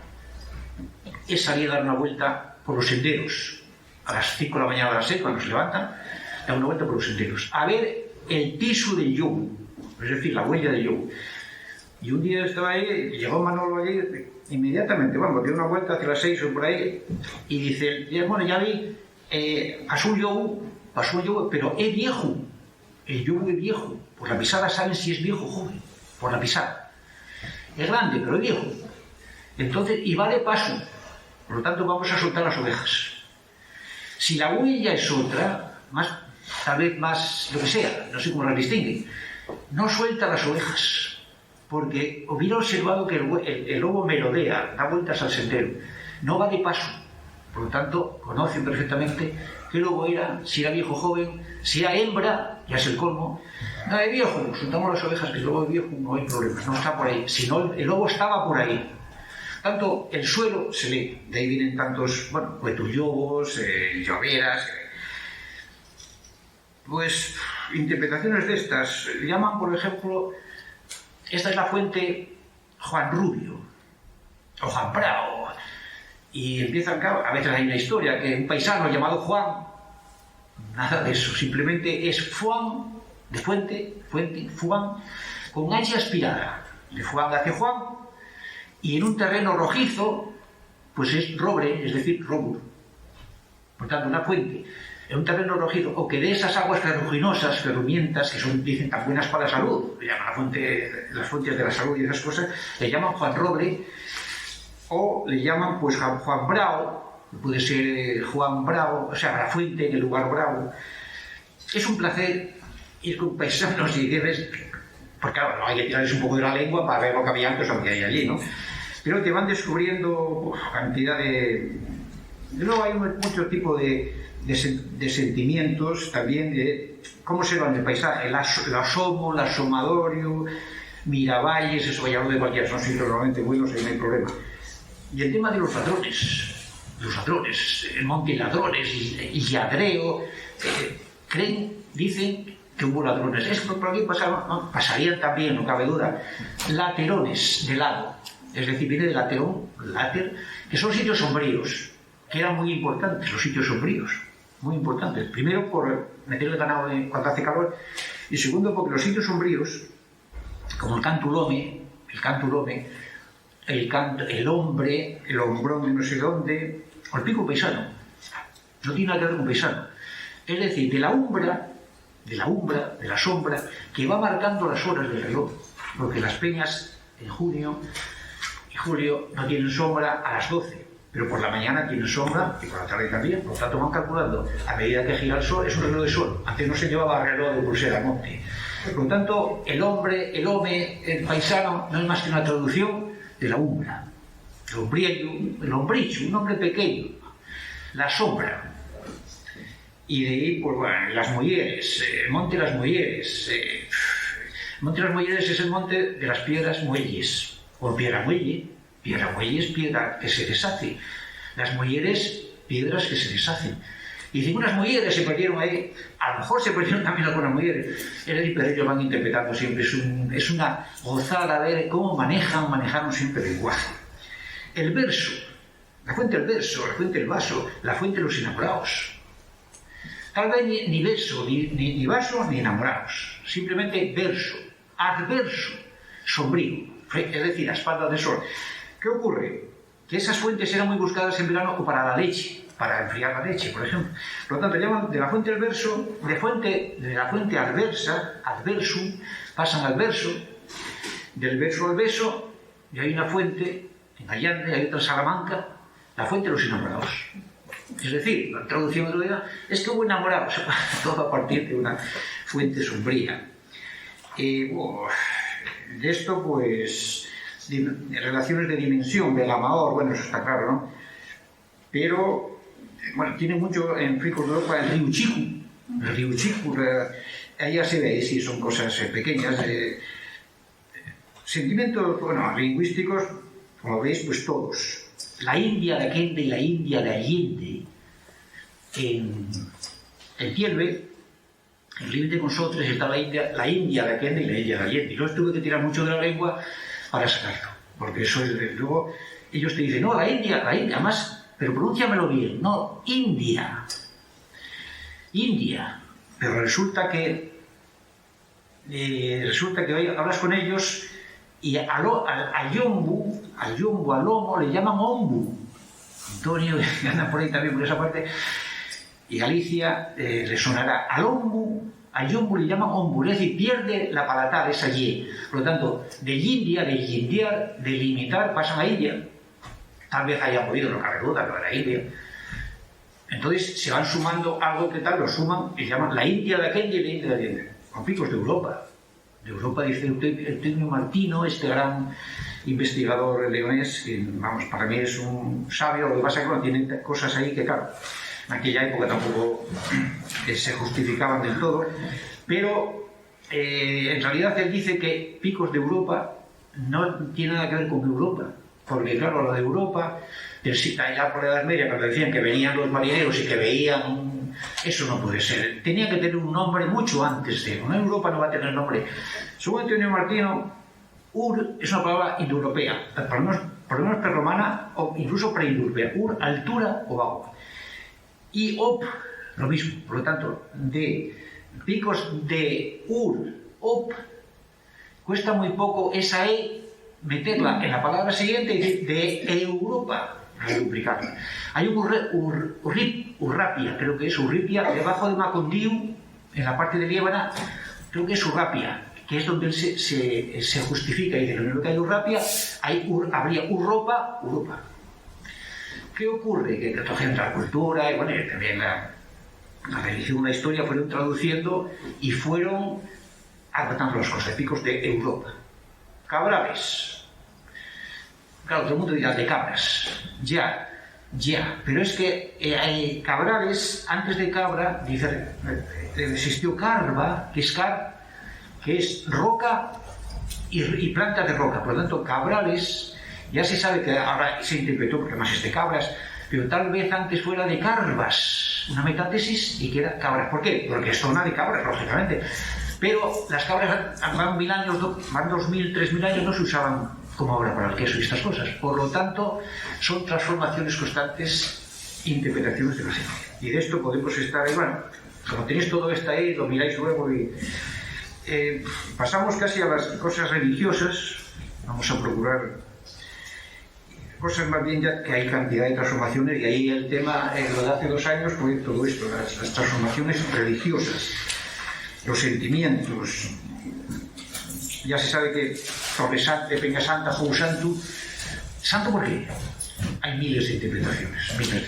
es salir a dar una vuelta por los senderos. A las 5 de la mañana, a las 6, cuando se levantan, dan una vuelta por los senderos, a ver el piso del yobu, es decir, la huella del yobu. Y un día estaba ahí, llegó Manolo allí, inmediatamente, vamos, dio una vuelta hacia las 6 o por ahí, y dice, bueno, ya vi, pasó un yobu, pero es viejo, el yobu es viejo, por la pisada saben si es viejo o joven, por la pisada. Es grande, pero es viejo. Entonces, y va de paso, por lo tanto vamos a soltar las ovejas. Si la huella es otra, tal vez más, lo que sea, no sé cómo la distingue, no suelta las ovejas, porque hubiera observado que el lobo merodea, da vueltas al sendero, no va de paso. Por lo tanto, conocen perfectamente qué lobo era, si era viejo o joven, si era hembra, ya es el colmo. No, es viejo, soltamos las ovejas, que el lobo es viejo, no hay problema, no está por ahí. Si no, el lobo estaba por ahí. Tanto el suelo se lee, de ahí vienen tantos, bueno, huetullobos, lloveras. Pues interpretaciones de estas llaman, por ejemplo, esta es la fuente Juan Rubio o Juan Bravo, y empiezan, claro, a veces hay una historia que un paisano llamado Juan, nada de eso, simplemente es Fuan, de fuente, Fuan, con H aspirada, de Fuan hacia Juan, y en un terreno rojizo, pues es robre, es decir, robur. Por tanto, una fuente en un terreno rojizo, o que de esas aguas ferruginosas, ferrumientas, que son, dicen, tan buenas para la salud, le llaman las fuentes de la salud y esas cosas, le llaman Juan Robre, o le llaman pues Juan Bravo, puede ser Juan Bravo, o sea, la fuente en el lugar bravo. Es un placer ir con paisanos y decirles, porque claro, hay que tirarles un poco de la lengua para ver lo que había antes o lo que hay allí, ¿no? Pero te van descubriendo cantidad de... Luego hay mucho tipo de sentimientos también de cómo se va en el paisaje, el asomo, el asomadorio, Miravalles, eso ya lo de cualquiera, son sitios normalmente buenos y no hay problema. Y el tema de los ladrones, el monte ladrones y Yadreo, dicen que hubo ladrones. Es por aquí pasarían también, no cabe duda, laterones de lado, es decir, viene de laterón, láter, que son sitios sombríos, que eran muy importantes, los sitios sombríos, muy importantes. Primero, por meter el ganado cuando hace calor, y segundo, porque los sitios sombríos, como el cantulome, el hombre, el hombrón de no sé dónde, o el pico paisano, no tiene nada que ver con paisano. Es decir, de la sombra, que va marcando las horas del reloj, porque las peñas en junio y julio no tienen sombra a las 12, pero por la mañana tienen sombra y por la tarde también, por lo tanto van calculando a medida que gira el sol, es un reloj de sol, antes no se llevaba reloj de pulsera al monte. Por lo tanto, el hombre, el home, el paisano, no es más que una traducción de la umbra, el hombricho, un hombre pequeño, la sombra. Y de ahí, pues bueno, las Mujeres, el monte de las Mujeres. El monte de las Mujeres es el monte de las piedras muelles, o piedra muelle es piedra que se deshace. Las Mujeres, piedras que se deshacen. Y si unas mujeres se perdieron ahí, a lo mejor se perdieron también algunas mujeres. Es decir, pero ellos van interpretando siempre, es una gozada ver cómo manejaron siempre el lenguaje. El verso, la fuente del verso, la fuente del vaso, la fuente de los enamorados. Tal vez ni verso, ni vaso, ni enamorados. Simplemente verso, adverso, sombrío, es decir, a espaldas del sol. ¿Qué ocurre? Que esas fuentes eran muy buscadas en verano o para la leche, para enfriar la leche, por ejemplo. Por lo tanto, llaman de la fuente del verso, de la fuente adversa, adversum, pasan al verso, del verso al beso, y hay una fuente en Allande, hay otra en Salamanca, la fuente de los enamorados. Es decir, la traducción griega es que hubo enamorados, todo a partir de una fuente sombría. De esto, pues, relaciones de dimensión, de Gamaor, bueno, eso está claro, ¿no? Pero, bueno, tiene mucho en Picos de Europa el río Chico, ahí ya se ve, sí, son cosas pequeñas, sentimientos, bueno, lingüísticos, como veis, pues todos. La India de Aquende y la India de Allende, en Tielve, en el límite con Sotres, está la India de Aquende y la India de Allende. Y luego tuve que tirar mucho de la lengua para sacarlo, porque eso es, luego ellos te dicen, no, la India, además, pero pronúnciamelo bien, no, India, pero resulta que hablas con ellos y al yombu, al lomo, le llaman ombu. Antonio, que anda por ahí también por esa parte, y Galicia le sonará al ombu, al yombu le llaman ombu, es decir, pierde la palatal, esa y. Por lo tanto, de yindiar, de limitar, pasan a India. Tal vez haya podido, no cabe duda, lo de la India. Entonces se van sumando algo que tal, lo suman y llaman la India de Aquende y la India de Allende. Con Picos de Europa. De Europa dice Eugenio Martino, este gran investigador leonés, que vamos, para mí es un sabio, lo que pasa es que tiene cosas ahí que, claro, en aquella época tampoco se justificaban del todo, pero en realidad él dice que Picos de Europa no tiene nada que ver con Europa, porque claro, lo de Europa, allá por la Edad Media, cuando decían que venían los marineros y que veían... Eso no puede ser. Tenía que tener un nombre mucho antes de... Una Europa no va a tener nombre. Según Antonio Martino, Ur es una palabra indoeuropea, por lo menos prerromana o incluso preindoeuropea. Ur, altura o agua. Y Op, lo mismo. Por lo tanto, de Picos de Ur, Op, cuesta muy poco esa E meterla en la palabra siguiente y decir de Europa. Duplicarla. Hay un Urrapia, creo que es Urripia, debajo de Macondiu, en la parte de Líbana, creo que es Urrapia, que es donde él se justifica y dice, lo único que hay Urrapia, habría Europa. ¿Qué ocurre? Que toda gente, la cultura, y bueno, y también la religión, la historia, fueron traduciendo y fueron adaptando las cosas, Picos de Europa. Cabrales. Claro, todo el mundo dirá de cabras. Ya. Pero es que Cabrales, antes de cabra, dice, existió carva, que es roca y plantas de roca. Por lo tanto, Cabrales, ya se sabe que ahora se interpretó, porque además es de cabras, pero tal vez antes fuera de carvas, una metatesis, y que era cabras. ¿Por qué? Porque es zona de cabras, lógicamente. Pero las cabras van 1000 años, van 2000, 3000 años, no se usaban como ahora para el queso y estas cosas. Por lo tanto, son transformaciones constantes, interpretaciones de la ciencia. Y de esto podemos estar, bueno, como tenéis todo esto ahí, lo miráis luego y... pasamos casi a las cosas religiosas. Vamos a procurar cosas más bien ya que hay cantidad de transformaciones, y ahí el tema, lo de hace 2 años, fue todo esto, las transformaciones religiosas, los sentimientos. Ya se sabe que Torresante, Peñasanta, Jousantu. ¿Santo por qué? Hay miles de interpretaciones, miles.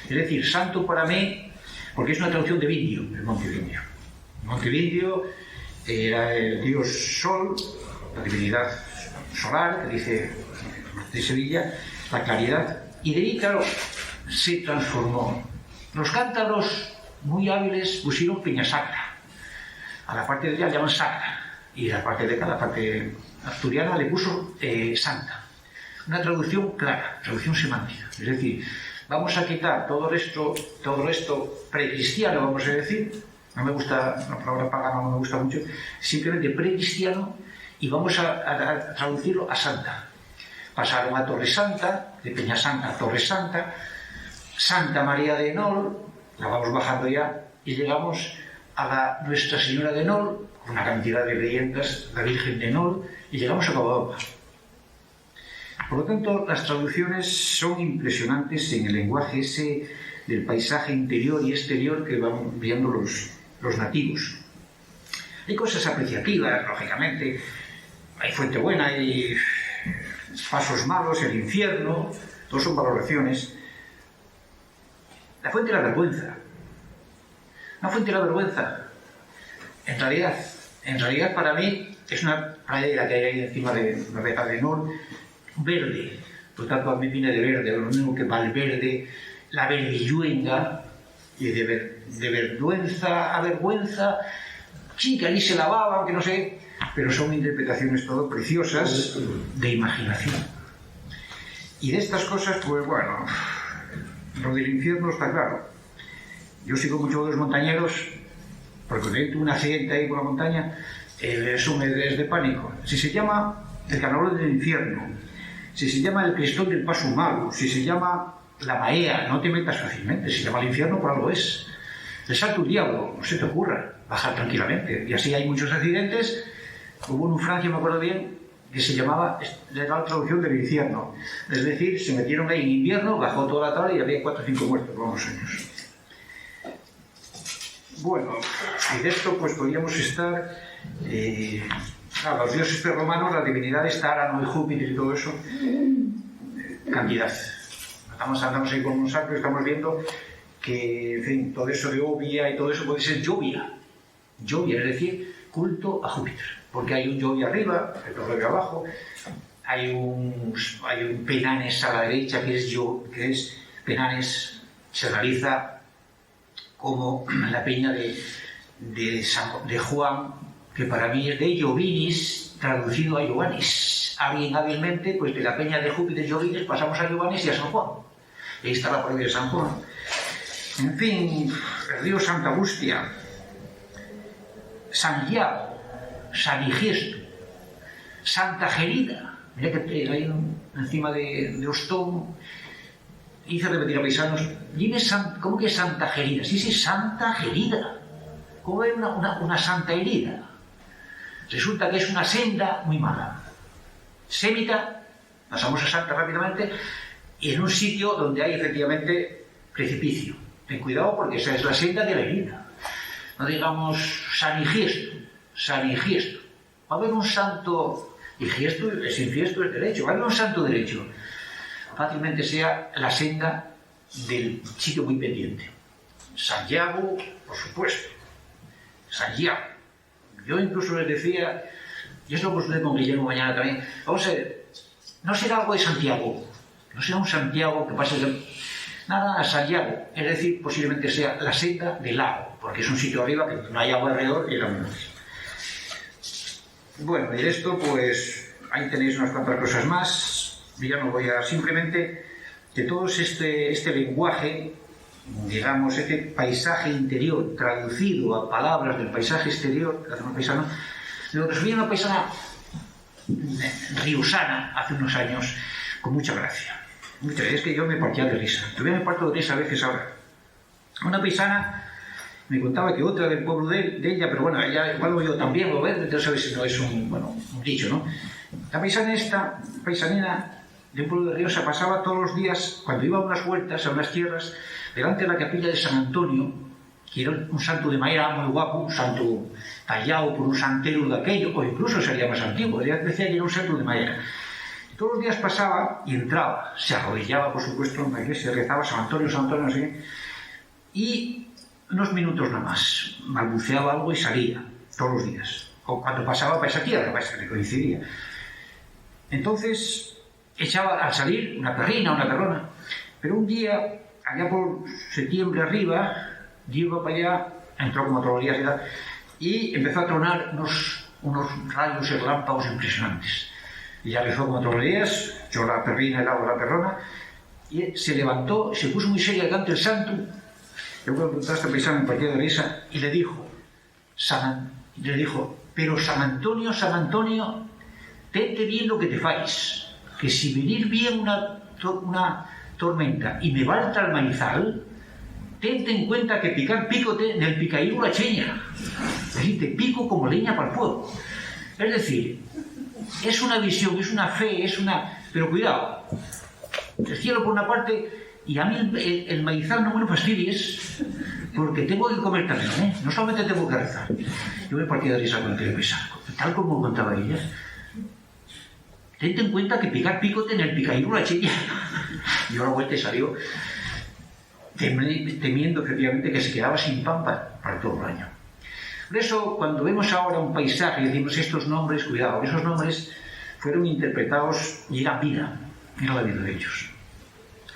Es decir, santo para mí, porque es una traducción de Vindio, el monte Vindio. El monte Vindio era el dios Sol, la divinidad solar, que dice de Sevilla, la claridad, y de ahí, claro, se transformó. Los cántabros, muy hábiles, pusieron Peñasacra. A la parte de ella la llaman sacra. Y la parte de la parte asturiana le puso santa. Una traducción clara, traducción semántica. Es decir, vamos a quitar todo esto precristiano, vamos a decir, no me gusta, la palabra pagano no me gusta mucho, simplemente precristiano, y vamos a traducirlo a santa. Pasaron a Torresanta, de Peñasanta a Torresanta, Santa María de Nol, la vamos bajando ya, y llegamos a la Nuestra Señora de Nol, una cantidad de leyendas, la Virgen de Nol, y llegamos a Covadonga. Por lo tanto, las traducciones son impresionantes en el lenguaje ese del paisaje interior y exterior que van viendo los nativos. Hay cosas apreciativas, lógicamente, hay Fuentebuena, hay Pasos Malos, el infierno, todos son valoraciones. La fuente de la vergüenza. Una fuente de la vergüenza, en realidad, En realidad, para mí, es una pradera que hay ahí encima de la Vega de Nor, verde. Por tanto, a mí viene de verde, lo mismo que Valverde, la verdilluenga, y de vergüenza a vergüenza, sí, que allí se lavaba, aunque no sé, pero son interpretaciones todo preciosas de imaginación. Y de estas cosas, pues bueno, lo del infierno está claro. Yo sigo mucho a los montañeros, porque dentro de un accidente ahí por la montaña, eso me es de pánico. Si se llama el Carnaval del Infierno, si se llama el Cristón del Paso Malo, si se llama la Maea, no te metas fácilmente. Si se llama el infierno, por algo es. El Santo Diablo, no se te ocurra, bajar tranquilamente. Y así hay muchos accidentes. Hubo uno en Francia, me acuerdo bien, que se llamaba, era la traducción del infierno. Es decir, se metieron ahí en invierno, bajó toda la tarde y había 4 o 5 muertos por unos años. Bueno, y de esto pues podríamos estar... los dioses romanos, las divinidades, Tárano y Júpiter y todo eso, cantidad. Andamos ahí con un saco y estamos viendo que, en fin, todo eso de Obvia y todo eso puede ser Llovia. Llovia, es decir, culto a Júpiter. Porque hay un Llovia arriba, otro Llovia abajo, hay un Penanes a la derecha, que es Penanes, se realiza como la peña de Juan, que para mí es de Jovinis, traducido a Jovanis. Hábilmente, pues de la peña de Júpiter Jovinis pasamos a Jovanis y a San Juan. Ahí está la parodia de San Juan. En fin, el río Santa Agustia, San Iago, San Igiesto, Santa Gerida. Mira que hay encima de Ostón. Hice repetir a paisanos, ¿cómo que Santa Gerida? Sí, Santa Gerida. ¿Cómo es una santa herida? Resulta que es una senda muy mala. Sémita, pasamos a Santa rápidamente, y en un sitio donde hay efectivamente precipicio. Ten cuidado porque esa es la senda de la herida. No digamos San Igiesto, San Igiesto. Va a haber un santo Igiesto, es infiesto, es derecho. Va a haber un santo derecho. Fácilmente sea la senda del sitio muy pendiente. San Iago, por supuesto. San Iago. Yo incluso les decía, y eso lo consulté con Guillermo mañana también, vamos a ver, no será algo de Santiago, no será un Santiago que pase de... Nada, Santiago, es decir, posiblemente sea la senda del lago, porque es un sitio arriba que no hay agua alrededor y era muy fácil. Bueno, y de esto, pues, ahí tenéis unas cuantas cosas más, y ya no voy a... Simplemente, que todo este lenguaje, digamos, este paisaje interior traducido a palabras del paisaje exterior, de una paisana, de lo que subía una paisana riusana hace unos años, con mucha gracia. Es que yo me partía de risa. Todavía me parto de risa a veces ahora. Una paisana me contaba que otra del pueblo de ella, pero bueno, ella igual yo también lo veo, entonces a ver si no es un dicho, ¿no? La paisana esta, paisanina de un pueblo de Riosa, pasaba todos los días, cuando iba a unas vueltas, a unas tierras, delante de la capilla de San Antonio, que era un santo de madera muy guapo, un santo tallado por un santero de aquello, o incluso sería más antiguo, decía que era un santo de madera. Y todos los días pasaba y entraba, se arrodillaba, por supuesto, en la iglesia, rezaba San Antonio, no sé qué, y unos minutos nada más, balbuceaba algo y salía, todos los días. O cuando pasaba para esa tierra, para esa que coincidía. Entonces, echaba al salir una perrina, una perrona, pero un día, allá por septiembre arriba, iba para allá, entró como todos los días y empezó a tronar unos rayos y relámpagos impresionantes. Y ya rezó como todos los días, echó la perrina al lado de la perrona, y se levantó, se puso muy seria delante del santo. Yo cuando pregunté a esta paisana me partía de risa y le dijo, pero San Antonio, tente bien lo que te fais, que si venir bien una tormenta y me balta el maizal, tente en cuenta que picar picote en el picaíru la cheña. Es decir, te pico como leña para el fuego. Es decir, es una visión, es una fe, pero cuidado, el cielo por una parte, y a mí el maizal no me lo fastidies, porque tengo que comer también, ¿eh? No solamente tengo que rezar. Yo me partía de risa con aquel paisaje, tal como contaba ella. Tente en cuenta que picar picote en el picaíru la cheña. Dio la vuelta y salió temiendo efectivamente que se quedaba sin pan para todo el año. Por eso, cuando vemos ahora un paisaje y decimos estos nombres, cuidado, esos nombres fueron interpretados y era vida, era la vida de ellos.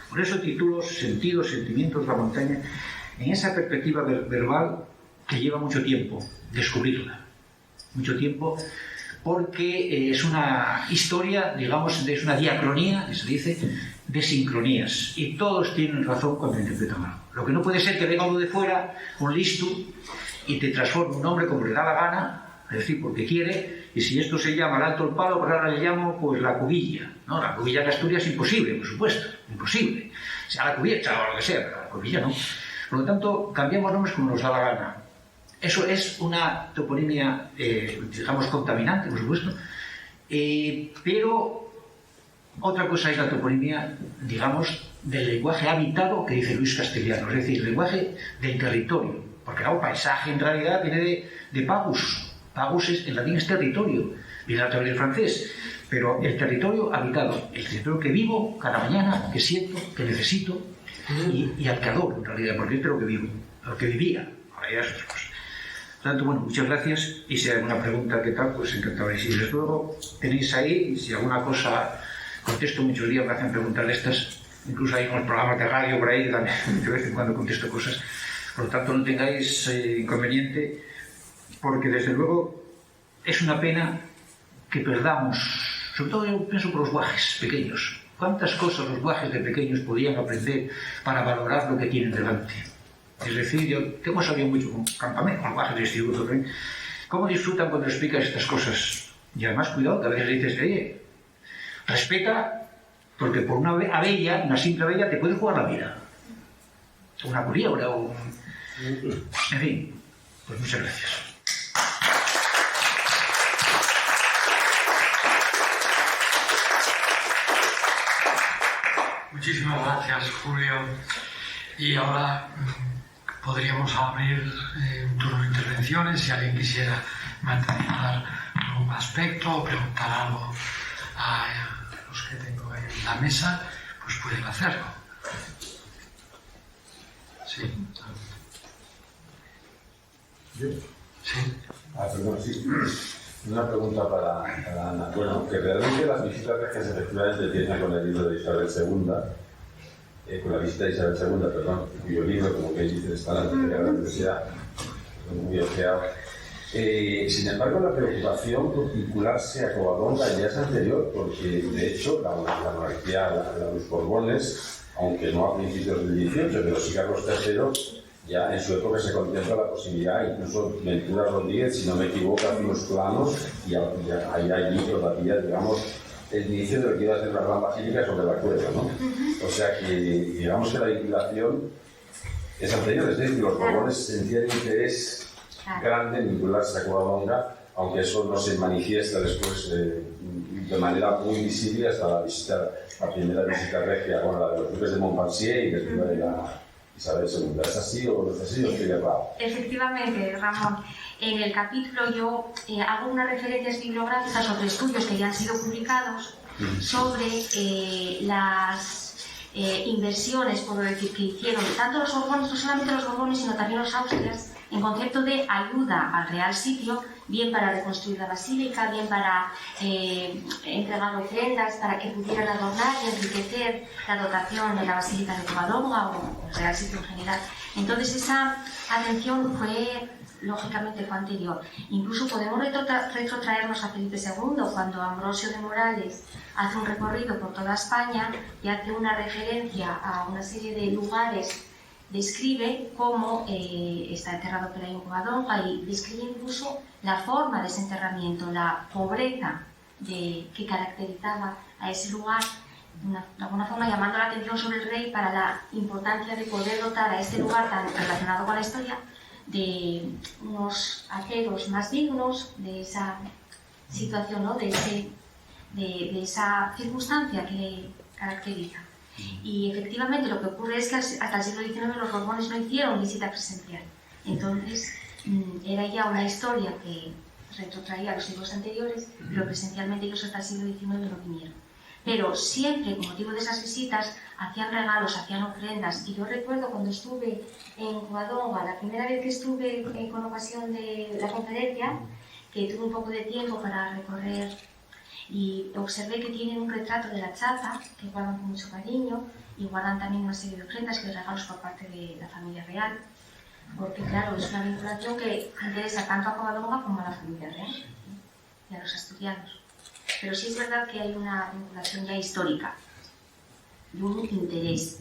Por eso títulos, sentidos, sentimientos de la montaña, en esa perspectiva verbal que lleva mucho tiempo descubrirla, mucho tiempo, porque es una historia, digamos, es una diacronía, que se dice, de sincronías, y todos tienen razón cuando interpretan algo. Lo que no puede ser que venga uno de fuera, un listo, y te transforme un nombre como le da la gana, es decir, porque quiere, y si esto se llama el Alto el Palo, pues ahora le llamo pues la Cubilla, ¿no? La Cubilla en Asturias es imposible, por supuesto, imposible, sea la Cubierta o lo que sea, pero la Cubilla no. Por lo tanto, cambiamos nombres como nos da la gana. Eso es una toponimia, digamos, contaminante, por supuesto, pero otra cosa es la toponimia, digamos, del lenguaje habitado que dice Luis Castellano, es decir, el lenguaje del territorio, porque el paisaje en realidad viene de pagus. Pagus en latín es territorio, viene a través del francés, pero el territorio habitado, el territorio que vivo cada mañana, que siento, que necesito y al que adoro en realidad, porque es de lo que vivo, lo que vivía, ahora ya es otra cosa. Por tanto, bueno, muchas gracias, y si hay alguna pregunta, ¿qué tal? Pues encantado de decirles. Luego tenéis ahí, y si alguna cosa, contesto muchos días, me hacen preguntar estas, incluso hay unos programas de radio por ahí que también de vez en cuando contesto cosas, por lo tanto no tengáis inconveniente, porque desde luego es una pena que perdamos, sobre todo yo pienso por los guajes pequeños, cuántas cosas los guajes de pequeños podían aprender para valorar lo que tienen delante. Es decir, yo tengo sabido mucho con campamentos, con guajes de instituto, ¿eh? Cómo disfrutan cuando explicas estas cosas. Y además, cuidado, que a veces dices, oye, respeta, porque por una abella, una simple abella, te puede jugar la vida. Una culebra o... En fin, pues muchas gracias. Muchísimas gracias, Julio. Y ahora podríamos abrir un turno de intervenciones. Si alguien quisiera mantener algún aspecto o preguntar algo a los que tengo en la mesa, pues pueden hacerlo. Sí. Sí. Perdón, sí. Una pregunta para Ana. Bueno, que realmente las visitas regias efectivamente tienen con el libro de Isabel II, con la visita de Isabel II, perdón, cuyo libro, como que dice, está en la Biblioteca de la Universidad, muy ojeado. Sin embargo, la preocupación por vincularse a Covadonga ya es anterior, porque de hecho la monarquía, los Borbones, aunque no a principios del 18, pero sí Carlos III, ya en su época se contempla la posibilidad, incluso Ventura Rodríguez, si no me equivoco, hace unos planos y hay allí todavía, digamos, el inicio de lo que iba a ser una gran basílica sobre la cueva, ¿no? O sea que, digamos que la vinculación es anterior, es decir, que los Borbones sentían interés grande en vincularse a Covadonga, aunque eso no se manifiesta después de manera muy visible hasta la primera visita regia, bueno, la de los duques de Montpensier y después de la Isabel II. ¿Es así o no es así? ¿O estoy errado? Efectivamente, Ramón. En el capítulo yo hago unas referencias bibliográficas sobre estudios que ya han sido publicados sobre las inversiones, puedo decir, que hicieron tanto los Borbones, no solamente los Borbones, sino también los Austrias, en concepto de ayuda al real sitio, bien para reconstruir la basílica, bien para entregar ofrendas, para que pudieran adornar y enriquecer la dotación de la basílica de Covadonga o el real sitio en general. Entonces esa atención lógicamente fue anterior. Incluso podemos retrotraernos a Felipe II, cuando Ambrosio de Morales hace un recorrido por toda España y hace una referencia a una serie de lugares. Describe cómo está enterrado Pelayo en Covadonga y describe incluso la forma de ese enterramiento, la pobreza que caracterizaba a ese lugar, de alguna forma llamando la atención sobre el rey para la importancia de poder dotar a este lugar tan relacionado con la historia de unos aceros más dignos, de esa situación, ¿no? de esa circunstancia que le caracteriza. Y efectivamente lo que ocurre es que hasta el siglo XIX los Borbones no hicieron visita presencial. Entonces era ya una historia que retrotraía a los siglos anteriores, pero presencialmente ellos hasta el siglo XIX no vinieron. Pero siempre, con motivo de esas visitas, hacían regalos, hacían ofrendas. Y yo recuerdo cuando estuve en Covadonga, la primera vez que estuve con ocasión de la conferencia, que tuve un poco de tiempo para recorrer, y observé que tienen un retrato de la chata, que guardan con mucho cariño, y guardan también una serie de ofrendas y de regalos por parte de la familia real, porque claro, es una vinculación que interesa tanto a Covadonga como a la familia real y a los asturianos. Pero sí es verdad que hay una vinculación ya histórica y un interés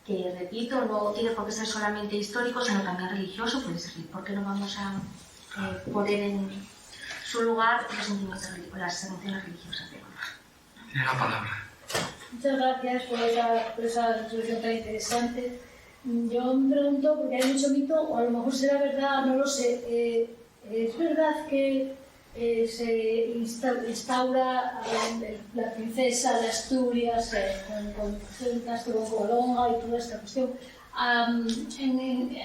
que, repito, no tiene por qué ser solamente histórico, sino también religioso. Pues, ¿por qué no vamos a poner en su lugar los sentimientos religiosos, las emociones religiosas? Tiene la palabra. Muchas gracias por esa introducción tan interesante. Yo me pregunto, porque hay mucho mito, o a lo mejor será verdad, no lo sé. ¿Es verdad que se instaura la princesa de Asturias con Castro Covadonga y toda esta cuestión,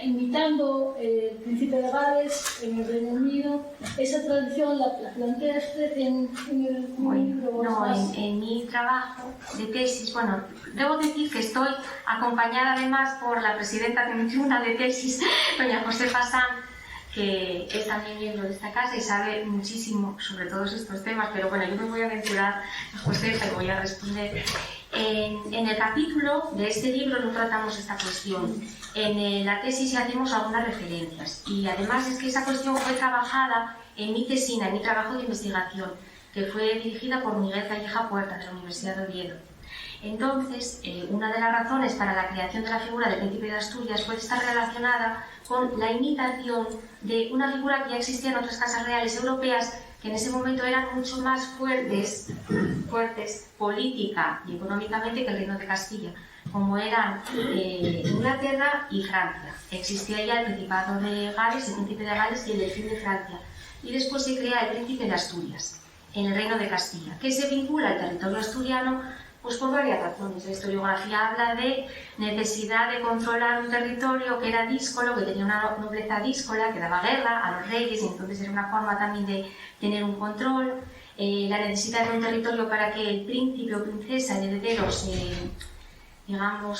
imitando el príncipe de Gales en el Reino Unido? ¿Esa tradición la plantea usted en el libro? No, en mi trabajo de tesis, bueno, debo decir que estoy acompañada además por la presidenta de mi tribunal de tesis, doña Josefa Sanz, que es también miembro de esta casa y sabe muchísimo sobre todos estos temas, pero bueno, yo me voy a aventurar a Josefa y voy a responder. En el capítulo de este libro no tratamos esta cuestión. En la tesis hacemos algunas referencias y además es que esa cuestión fue trabajada en mi tesina, en mi trabajo de investigación, que fue dirigida por Miguel Calleja Puerta de la Universidad de Oviedo. Entonces, una de las razones para la creación de la figura del príncipe de Asturias puede estar relacionada con la imitación de una figura que ya existía en otras casas reales europeas, que en ese momento eran mucho más fuertes política y económicamente que el Reino de Castilla, como eran Inglaterra y Francia. Existía ya el Principado de Gales, el Príncipe de Gales y el Delfín de Francia. Y después se crea el Príncipe de Asturias, en el Reino de Castilla, que se vincula al territorio asturiano pues por varias razones. La historiografía habla de necesidad de controlar un territorio que era díscolo, que tenía una nobleza díscola, que daba guerra a los reyes, y entonces era una forma también de tener un control. La necesidad de un territorio para que el príncipe o princesa, el heredero,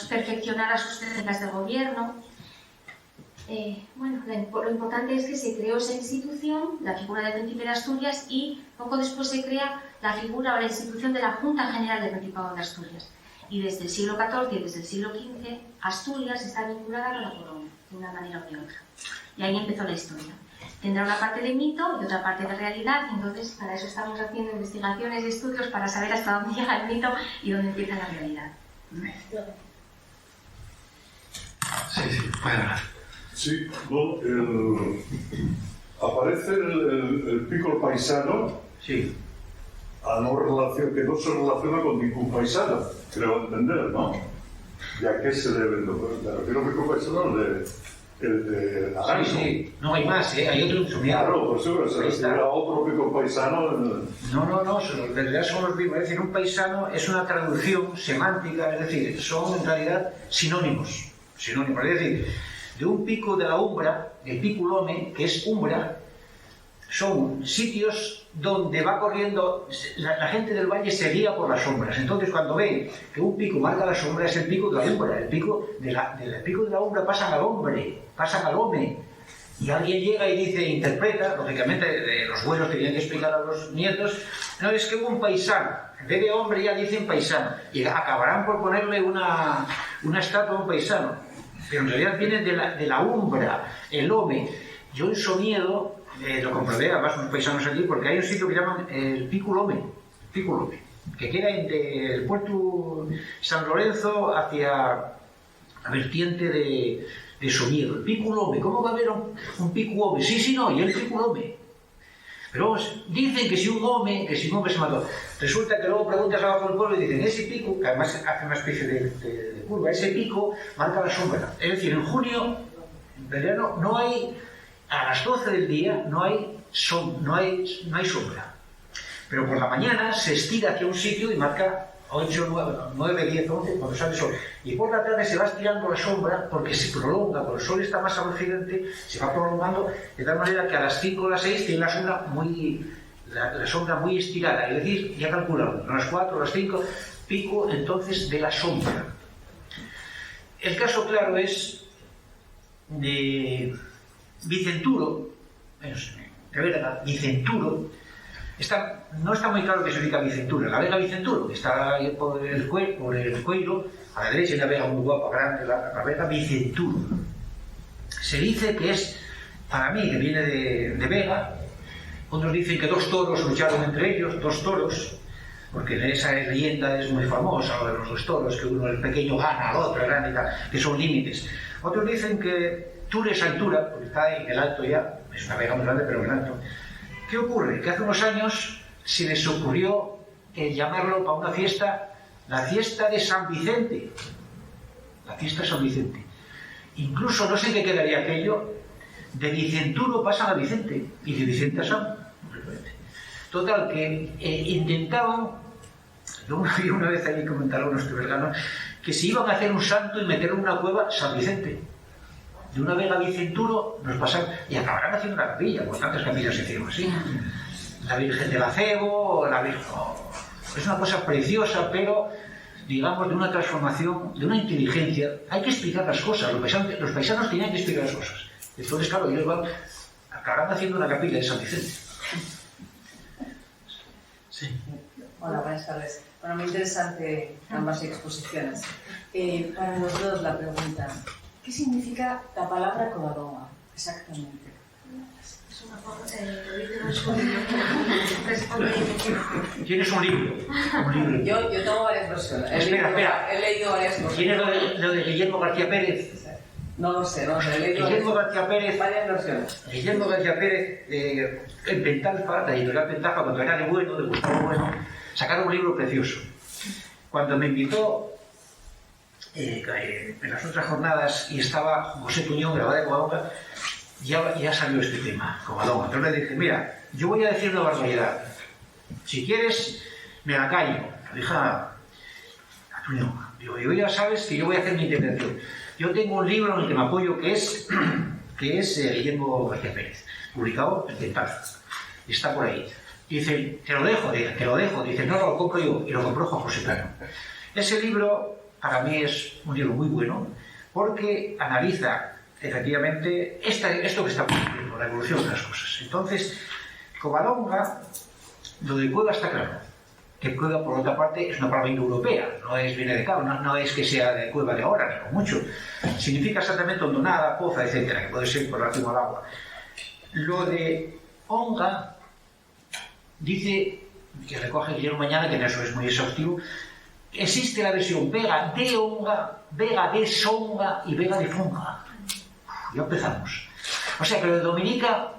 perfeccionara sus técnicas de gobierno. Bueno, lo importante es que se creó esa institución, la figura del Príncipe de Asturias, y poco después se crea la figura o la institución de la Junta General del Principado de Asturias. Y desde el siglo XIV y desde el siglo XV, Asturias está vinculada con la corona, de una manera o de otra. Y ahí empezó la historia. Tendrá una parte de mito y otra parte de realidad, entonces para eso estamos haciendo investigaciones y estudios para saber hasta dónde llega el mito y dónde empieza la realidad. Sí, puede hablar. Sí, no, aparece el pico paisano, Sí. que no se relaciona con ningún paisano, creo entender, ¿no? ¿Y a qué se debe? Me refiero al pico paisano, el de Arano. Sí, no hay más, hay otro Claro, por eso se refiere a otro pico paisano. No, en realidad son los mismos. Es decir, un paisano es una traducción semántica, es decir, son en realidad sinónimos. Es decir, de un pico de la umbra, de piculome, que es umbra, son sitios donde va corriendo, la gente del valle se guía por las sombras. Entonces, cuando ven que un pico marca la sombra, es el pico de la umbra. El pico de la umbra pasan al hombre, pasan al hombre. Y alguien llega y dice, interpreta, lógicamente los abuelos tenían que explicar a los nietos, no, es que hubo un paisano, en vez de hombre ya dicen paisano, y acabarán por ponerle una estatua a un paisano. Pero en realidad viene de la umbra, el home. Yo en Somiedo lo comprobé, además unos paisanos allí, porque hay un sitio que llaman el Piculome, que queda entre el puerto San Lorenzo hacia la vertiente de Somiedo. El Piculome, ¿cómo va a haber un Piculome? Sí, no, y el Piculome. Pero vamos, dicen que si un hombre se mató. Resulta que luego preguntas abajo del pueblo y dicen, ese pico, que además hace una especie de curva, ese pico marca la sombra. Es decir, en junio, en verano, no hay, a las 12 del día, no hay sombra. Pero por la mañana se estira hacia un sitio y marca 8, 9, 10, 11, cuando sale el sol. Y por la tarde se va estirando la sombra porque se prolonga, cuando el sol está más al occidente, se va prolongando de tal manera que a las 5 o las 6 tiene la sombra muy estirada. Es decir, ya calculamos, a las 4 o las 5, pico entonces de la sombra. El caso claro es de Vicenturo, de verdad, Vicenturo, no está muy claro que significa Vicenturo. La vega Vicenturo, que está por el Cueiro, a la derecha, una vega muy guapa, grande, la vega Vicenturo. Se dice que es, para mí, que viene de Vega. Otros dicen que 2 toros lucharon entre ellos, 2 toros, porque esa leyenda es muy famosa, lo de los 2 toros, que uno, el pequeño, gana al otro, el grande y tal, que son límites. Otros dicen que Tur es altura, porque está en el alto ya, es una vega muy grande, pero en el alto. ¿Qué ocurre? Que hace unos años se les ocurrió llamarlo para una fiesta, la fiesta de San Vicente. La fiesta de San Vicente. Incluso no sé qué quedaría aquello, de Vicenturo pasan a Vicente, y de Vicente a San. Total, que intentaban, yo vi una vez ahí comentaron unos tibetanos, que se iban a hacer un santo y meter en una cueva San Vicente. De una vega Vicenturo nos pasaron, y acabarán haciendo una capilla, pues tantas capillas se hicieron así. La Virgen del Acebo, la Virgen... Es una cosa preciosa, pero digamos de una transformación, de una inteligencia. Hay que explicar las cosas, los paisanos tenían que explicar las cosas. Entonces, claro, ellos acabarán haciendo una capilla de San Vicente. Sí. Hola, buenas tardes. Bueno, muy interesante ambas exposiciones. Para los dos la pregunta, ¿qué significa la palabra Covadonga exactamente? Tienes un libro. Yo tengo varias versiones. Espera. He leído varias cosas. ¿Tienes lo de Guillermo García Pérez? No lo sé. He leído Guillermo García Pérez. Varias versiones. Guillermo García Pérez, en Pentalfa, la editorial Pentalfa, cuando era de Gustavo Bueno, sacaron un libro precioso. Cuando me invitó en las otras jornadas y estaba José Tuñón, grabada de Covadonga, ya salió este tema, Covadonga. Entonces le dije, mira, yo voy a decir una barbaridad. Si quieres, me la callo. Le dije a Tuñón. Digo, yo ya sabes que yo voy a hacer mi intervención. Yo tengo un libro en el que me apoyo que es Guillermo García Pérez, publicado en Pentalfa. Y está por ahí. Dice, te lo dejo. Dice, no, lo compro yo. Y lo compró Juan José Plano. Ese libro, para mí, es un libro muy bueno, porque analiza efectivamente esto que está ocurriendo, la evolución de las cosas. Entonces, Covadonga, lo de cueva está claro. Que cueva, por otra parte, es una palabra indoeuropea, viene de cabo, no es que sea de cueva de ahora, ni con mucho. Significa exactamente hondonada, poza, etcétera, que puede ser por relación al agua. Lo de onga dice, que recoge Guillermo Mañana, que en eso es muy exhaustivo, existe la versión vega de onga, vega de songa y vega de funga. Ya empezamos. O sea que lo de Dominica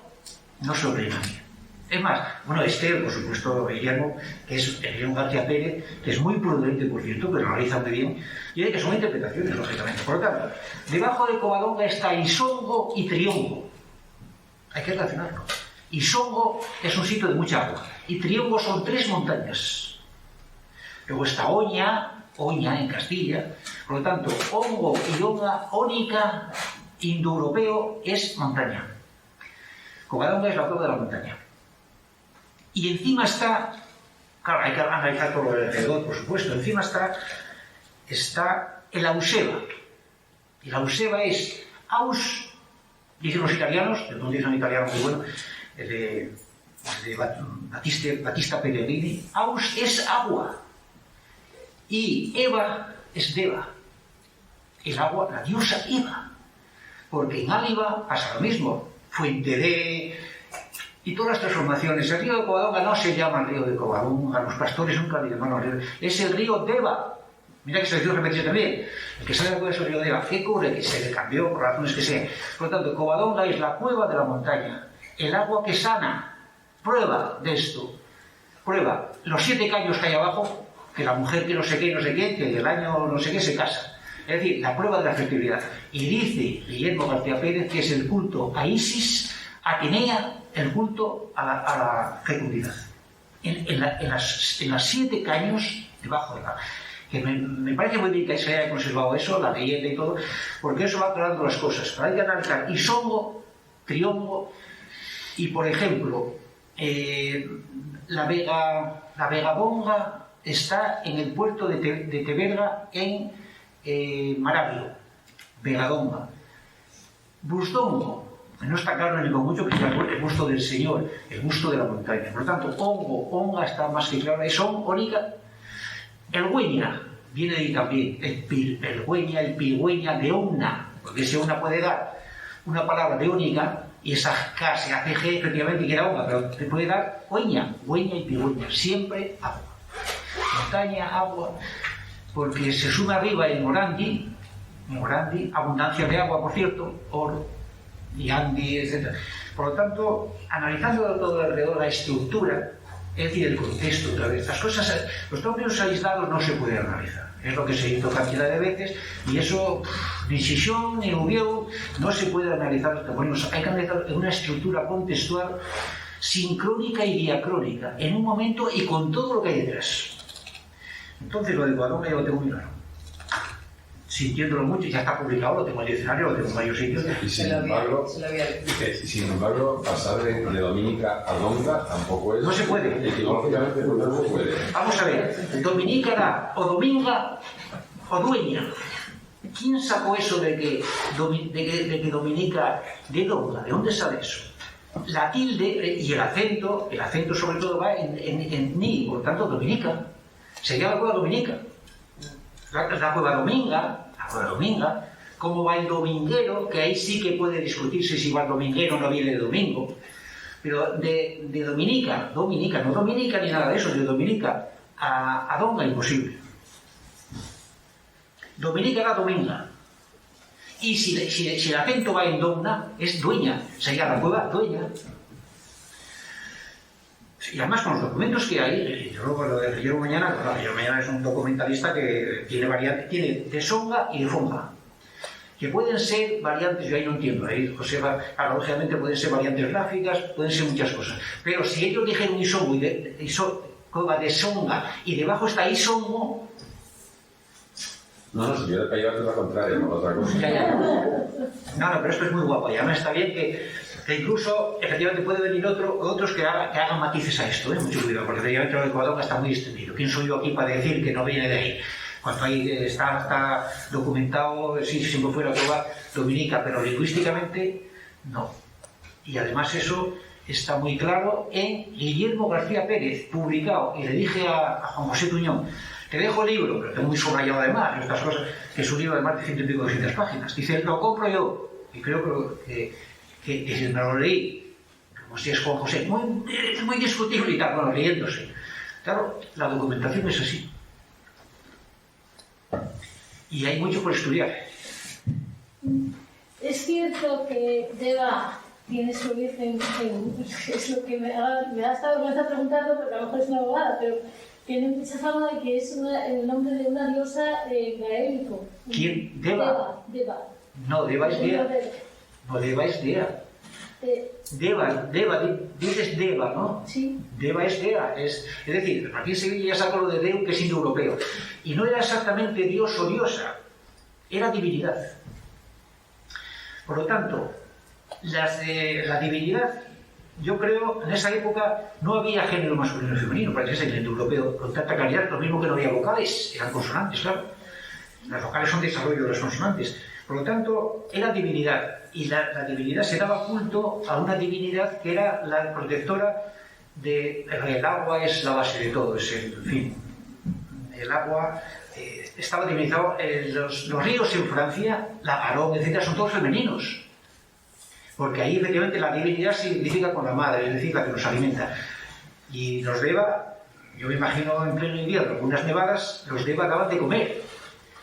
no se lo creen a mí. Es más, bueno, por supuesto, Guillermo, que es Guillermo García Pérez, que es muy prudente, por cierto, que lo realiza muy bien, y que son interpretaciones, lógicamente. Por lo tanto, debajo de Covadonga está Isongo y Triongo. Hay que relacionarlo. Isongo es un sitio de mucha agua, y Triongo son 3 montañas. Luego está Oña en Castilla. Por lo tanto, Ongo y Onga, ónica, indoeuropeo, es montaña. Covadonga es la cueva de la montaña. Y encima está, claro, hay que analizar todo lo del alrededor, por supuesto, encima está el Auseba. Y la Auseba es Aus, dicen los italianos, el mundo dice un italiano muy bueno, de Battista Pellegrini, Aus es agua. Y Eva es Deva. El agua, la diosa Eva. Porque en Áliva pasa lo mismo. Fuente de... Y todas las transformaciones. El río de Covadonga no se llama el río de Covadonga, los pastores nunca le llamaron río. Es el río Deva. Mira que se lo repetido también. El que sale de la cueva es el río Deva. ¿Qué ocurre? Que se le cambió por razones que sean. Por lo tanto, Covadonga es la cueva de la montaña. El agua que sana. Prueba de esto. Prueba. Los 7 caños que hay abajo, que la mujer que no sé qué, que el año no sé qué se casa. Es decir, la prueba de la fertilidad. Y dice Guillermo García Pérez que es el culto a Isis, Atenea, el culto a la fecundidad. En las 7 caños debajo de la... Que me parece muy bien que se haya conservado eso, la leyenda y todo, porque eso va aclarando las cosas. Pero hay que analizar Isongo, Triongo, y por ejemplo, la Vega Bonga está en el puerto de Teverga, en Marabio. Vegadonga. Busdongo, no está claro ni con mucho que sea el gusto del Señor, el gusto de la montaña. Por lo tanto, hongo, honga está más que claro. Es ónica. El hueña viene de ahí también. El hueña, el pigüeña de onna, porque ese onna puede dar una palabra de única y esa K se hace G, efectivamente, y queda honga, pero te puede dar hueña y pigüeña. Siempre agua. Montaña, agua, porque se sube arriba en Morandi, abundancia de agua, por cierto, oro, y Andi, etc. Por lo tanto, analizando todo alrededor la estructura, es decir, el contexto, otra vez, estas cosas, los tópicos aislados no se pueden analizar. Es lo que se hizo cantidad de veces, y eso, ni Xixón, ni Ubieu, no se puede analizar. Hay que analizar en una estructura contextual sincrónica y diacrónica, en un momento y con todo lo que hay detrás. Entonces, lo de Guadalajara ya lo tengo muy claro. Sintiéndolo mucho, ya está publicado, lo tengo en el diccionario, lo tengo en varios sitios. Y sin embargo, pasar de dominica a donga tampoco es... No se puede. Etimológicamente no se puede. Vamos a ver, dominica da o dominga o dueña. ¿Quién sacó eso de que dominica de donga? ¿De dónde sale eso? La tilde y el acento sobre todo va en ni, por tanto dominica. Sería la cueva dominica. La cueva dominga, cómo va el dominguero, que ahí sí que puede discutirse si va el dominguero o no viene de domingo, pero de dominica, no dominica ni nada de eso, de dominica a donga imposible. Dominica era dominga, y si el acento va en donna, es dueña, sería la cueva dueña. Y además con los documentos que hay, yo lo de Guillermo Mañana, Guillermo Mañana es un documentalista que tiene de songa y de fonga, que pueden ser variantes, yo ahí no entiendo, ahí José lógicamente pueden ser variantes gráficas, pueden ser muchas cosas, pero si ellos dijeron isongo cueva de songa y debajo está isongo. No, si yo le llevarte la contraria, no otra cosa. No, pero esto es muy guapo, y además está bien que incluso, efectivamente, puede venir otros que hagan matices a esto, mucho cuidado, porque efectivamente el Ecuador está muy extendido. ¿Quién soy yo aquí para decir que no viene de ahí? Cuando ahí está documentado, si siempre fuera cueva dominica, pero lingüísticamente no. Y además eso está muy claro en Guillermo García Pérez, publicado, y le dije a Juan José Tuñón, te dejo el libro, pero tengo muy subrayado además, estas cosas, que es un libro de más de 100 y pico, 200 páginas. Dice, lo compro yo, y creo que si me lo leí, como si es Juan José, muy discutible y tal, bueno, leyéndose. Claro, la documentación es así. Y hay mucho por estudiar. Es cierto que Deva tiene su origen es lo que me ha estado preguntando, porque a lo mejor es una bobada, pero tiene mucha fama de que es el nombre de una diosa gaélico. ¿Quién? ¿Deva? Deva. No, Deva es Dea. No, Deva es Dea. Deva, dices Deva, ¿no? Sí. Deva es Dea. Es decir, aquí en Sevilla ya sacó lo de Deu, que es indoeuropeo. Y no era exactamente dios o diosa, era divinidad. Por lo tanto, la divinidad, yo creo, en esa época no había género masculino y femenino, parece ser en el indoeuropeo con tanta claridad, lo mismo que no había vocales, eran consonantes, claro. Las vocales son desarrollo de las consonantes. Por lo tanto, era divinidad. Y la divinidad se daba culto a una divinidad que era la protectora el agua es la base de todo, en fin. El agua estaba divinizado. Los ríos en Francia, la Garonne, etc., son todos femeninos. Porque ahí efectivamente la divinidad se identifica con la madre, es decir, la que nos alimenta. Y los Deva, yo me imagino en pleno invierno, con unas nevadas, los Deva daban de comer.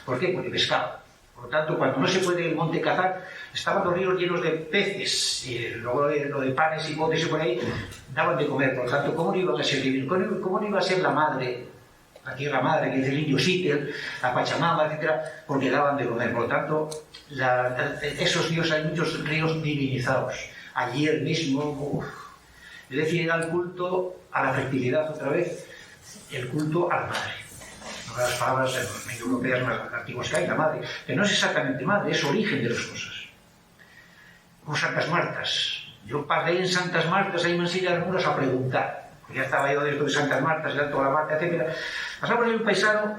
¿Por qué? Porque pescado. Por lo tanto, cuando no se puede el monte cazar, estaban los ríos llenos de peces, y luego lo de panes y potes y por ahí, daban de comer. Por lo tanto, ¿cómo no iban a ser divinos? ¿Cómo no iba a ser la madre, la tierra madre, que dice el indio Sitel, la Pachamama, etcétera? Porque daban de comer. Por lo tanto, esos ríos, hay muchos ríos divinizados. Ayer mismo, es decir, era el culto a la fertilidad otra vez, el culto a la madre. Una de las palabras europeas más antiguas que hay, la madre, que no es exactamente madre, es origen de las cosas. Como Santas Martas. Yo paré en Santas Martas, ahí en Mansilla de Muros, a preguntar. Ya estaba yo dentro de Santas Martas, de Alto la Marta, etc. Pasamos ahí un paisano,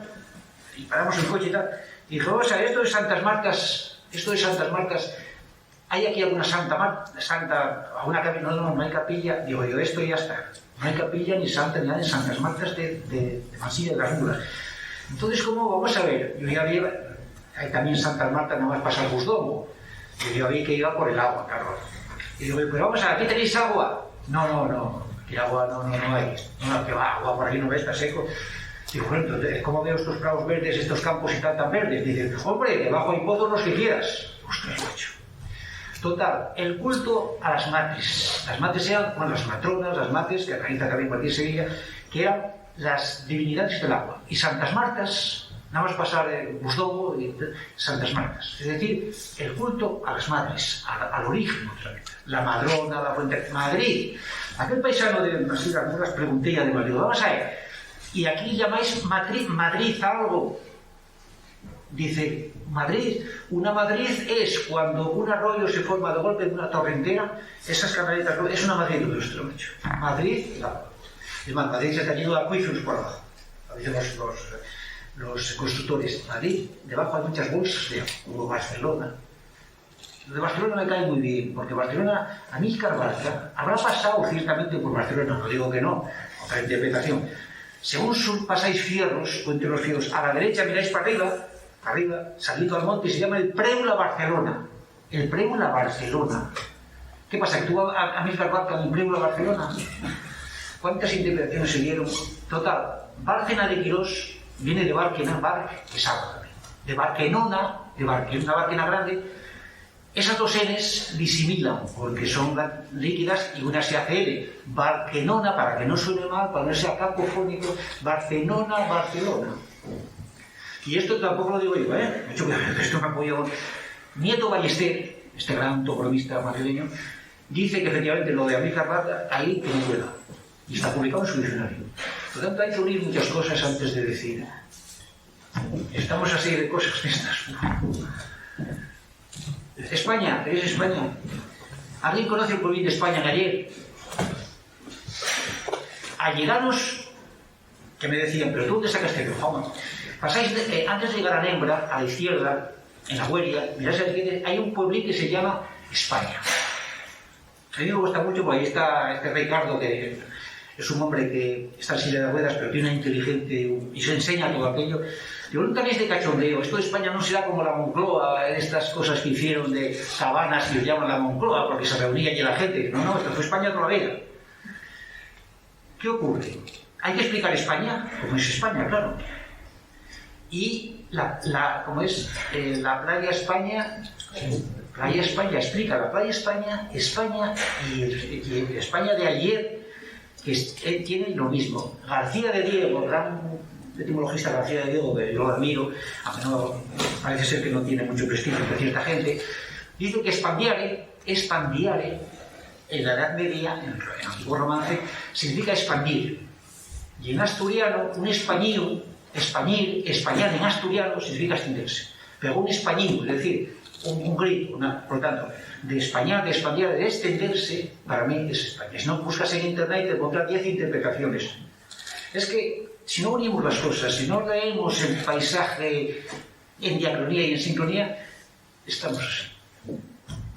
y paramos el coche y tal, y dijo, o sea, esto de Santas Martas, Esto de santas Martas, ¿hay aquí alguna alguna capilla? No hay capilla. Digo yo, esto ya está. No hay capilla ni santa ni nada de Santas Martas de Mansilla de las Mulas. Entonces, ¿cómo? Vamos a ver. Yo ya vi, hay también Santas Martas, nada más pasar Busdomo. Y yo vi que iba por el agua, claro. Y digo, pero vamos a ver, ¿aquí tenéis agua? No. Aquí agua no hay. No, que va, agua por aquí no ves, está seco. Digo, bueno, entonces, ¿cómo veo estos prados verdes, estos campos y tan verdes? Dice, hombre, debajo hay pozos los que quieras. Ostras, macho. Total, el culto a las matres. Las matres eran, bueno, las matronas, las matres, que realiza también cualquier Sevilla, que eran las divinidades del agua. Y Santas Martas, nada más pasar Busdomo y Santas Martas. Es decir, el culto a las madres, al origen, otra vez. La Madrona, la Fuente de Madrid. Aquel paisano de Mansilla de las Mulas pregunté ya de Madrid, vamos a ver, ¿y aquí llamáis Madrid algo? Dice, Madrid, una Madrid es cuando un arroyo se forma de golpe en una torrentera, esas canaletas, es una Madrid nuestro, hecho. Madrid, es más, Madrid se está lleno de acuíferos por abajo. Dicen los constructores, Madrid, debajo hay muchas bolsas de agua, como Barcelona. Lo de Barcelona me cae muy bien, porque Barcelona, Amílcar Barca, habrá pasado ciertamente por Barcelona, no digo que no, otra interpretación. Según pasáis fierros, o entre los fierros, a la derecha miráis para arriba, saliendo al monte, se llama el Preula Barcelona. El Preula Barcelona. ¿Qué pasa? ¿Que tú a Amílcar Barca en el Preula Barcelona? ¿Cuántas interpretaciones se dieron? Total, Bárcena de Quirós viene de Bárcena, que es agua también. De Barquenona, una Bárcena grande. Esas dos N's disimilan, porque son líquidas y una se hace L. Barquenona, para que no suene mal, para que no sea cacofónico, Barcelona, Barcelona. Y esto tampoco lo digo yo, ¿eh? De hecho, esto me apoyó Nieto Ballester, este gran topologista madrileño, dice que efectivamente lo de Amílcar Barca, ahí tiene cuidado. Y está publicado en su diccionario. Por lo tanto, hay que unir muchas cosas antes de decir. Estamos así de cosas de estas. España, ¿qué es España? ¿Alguien conoce un pueblín de España en ayer? Alleganos que me decían, pero ¿tú dónde sacaste tu fama? Pasáis, antes de llegar a Nembra, a la izquierda, en la Hueria, miráis a la izquierda, hay un pueblín que se llama España. A mí me gusta mucho, porque ahí está este Ricardo, que es un hombre que está en silla de ruedas, pero tiene una inteligente y se enseña todo aquello. Digo, nunca veis de cachondeo, esto de España no será como la Moncloa, estas cosas que hicieron de cabanas que os llaman la Moncloa, porque se reunía allí la gente. No, esto fue España toda la vida. ¿Qué ocurre? Hay que explicar España, como es España, claro. Y la playa España, explica la playa España y España de ayer, que tienen lo mismo. García de Diego, gran etimologista García de Diego, que yo lo admiro, aunque no, parece ser que no tiene mucho prestigio entre cierta gente, dice que expandiare, en la Edad Media, en el antiguo romance, significa expandir. Y en asturiano, un español, españar en asturiano significa extenderse. Pero un español, es decir, un grito, por lo tanto, de españar, de expandir, de extenderse, para mí es España. Si no buscas en internet te encuentras 10 interpretaciones. Es que si no unimos las cosas, si no leemos el paisaje en diacronía y en sincronía, estamos así.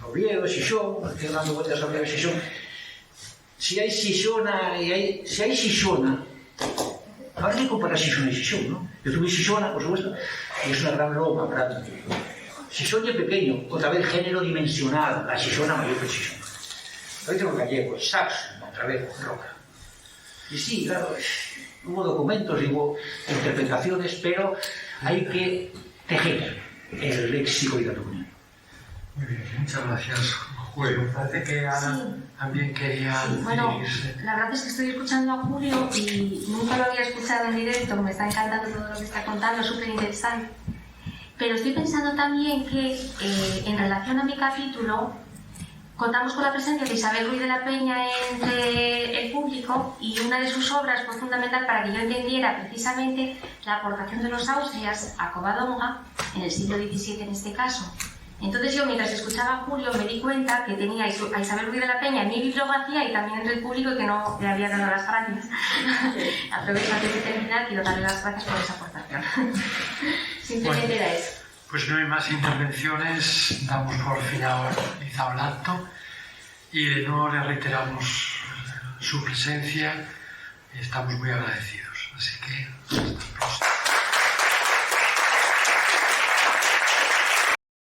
Oviedo, Xixón, estoy dando vueltas a Oviedo, Xixón. Si hay Xixona, ahora hay que comparar Xixona y Xixón, ¿no? Yo tuve Xixona, por supuesto, y es una gran loma grande. Xixón es pequeño, otra vez género dimensional, la Xixona mayor que Xixón. Otra vez los gallegos, saxo, otra vez roca. Y sí, claro, hubo documentos y hubo interpretaciones, pero hay que tejer el léxico y la comunidad. Muy bien, muchas gracias, Julio. Me parece que Ana también quería dirigirse. La verdad es que estoy escuchando a Julio y nunca lo había escuchado en directo, me está encantando todo lo que está contando, es súper interesante. Pero estoy pensando también que en relación a mi capítulo, contamos con la presencia de Isabel Ruiz de la Peña entre el público y una de sus obras fue fundamental para que yo entendiera precisamente la aportación de los austrias a Covadonga, en el siglo XVII en este caso. Entonces yo, mientras escuchaba a Julio, me di cuenta que tenía a Isabel Ruiz de la Peña en mi bibliografía y también entre el público y que no le había dado las gracias. Aprovecho antes de terminar, quiero darle las gracias por esa aportación. Simplemente era eso. Pues no hay más intervenciones, damos por finalizado el acto y de nuevo le reiteramos su presencia y estamos muy agradecidos. Así que hasta la próxima.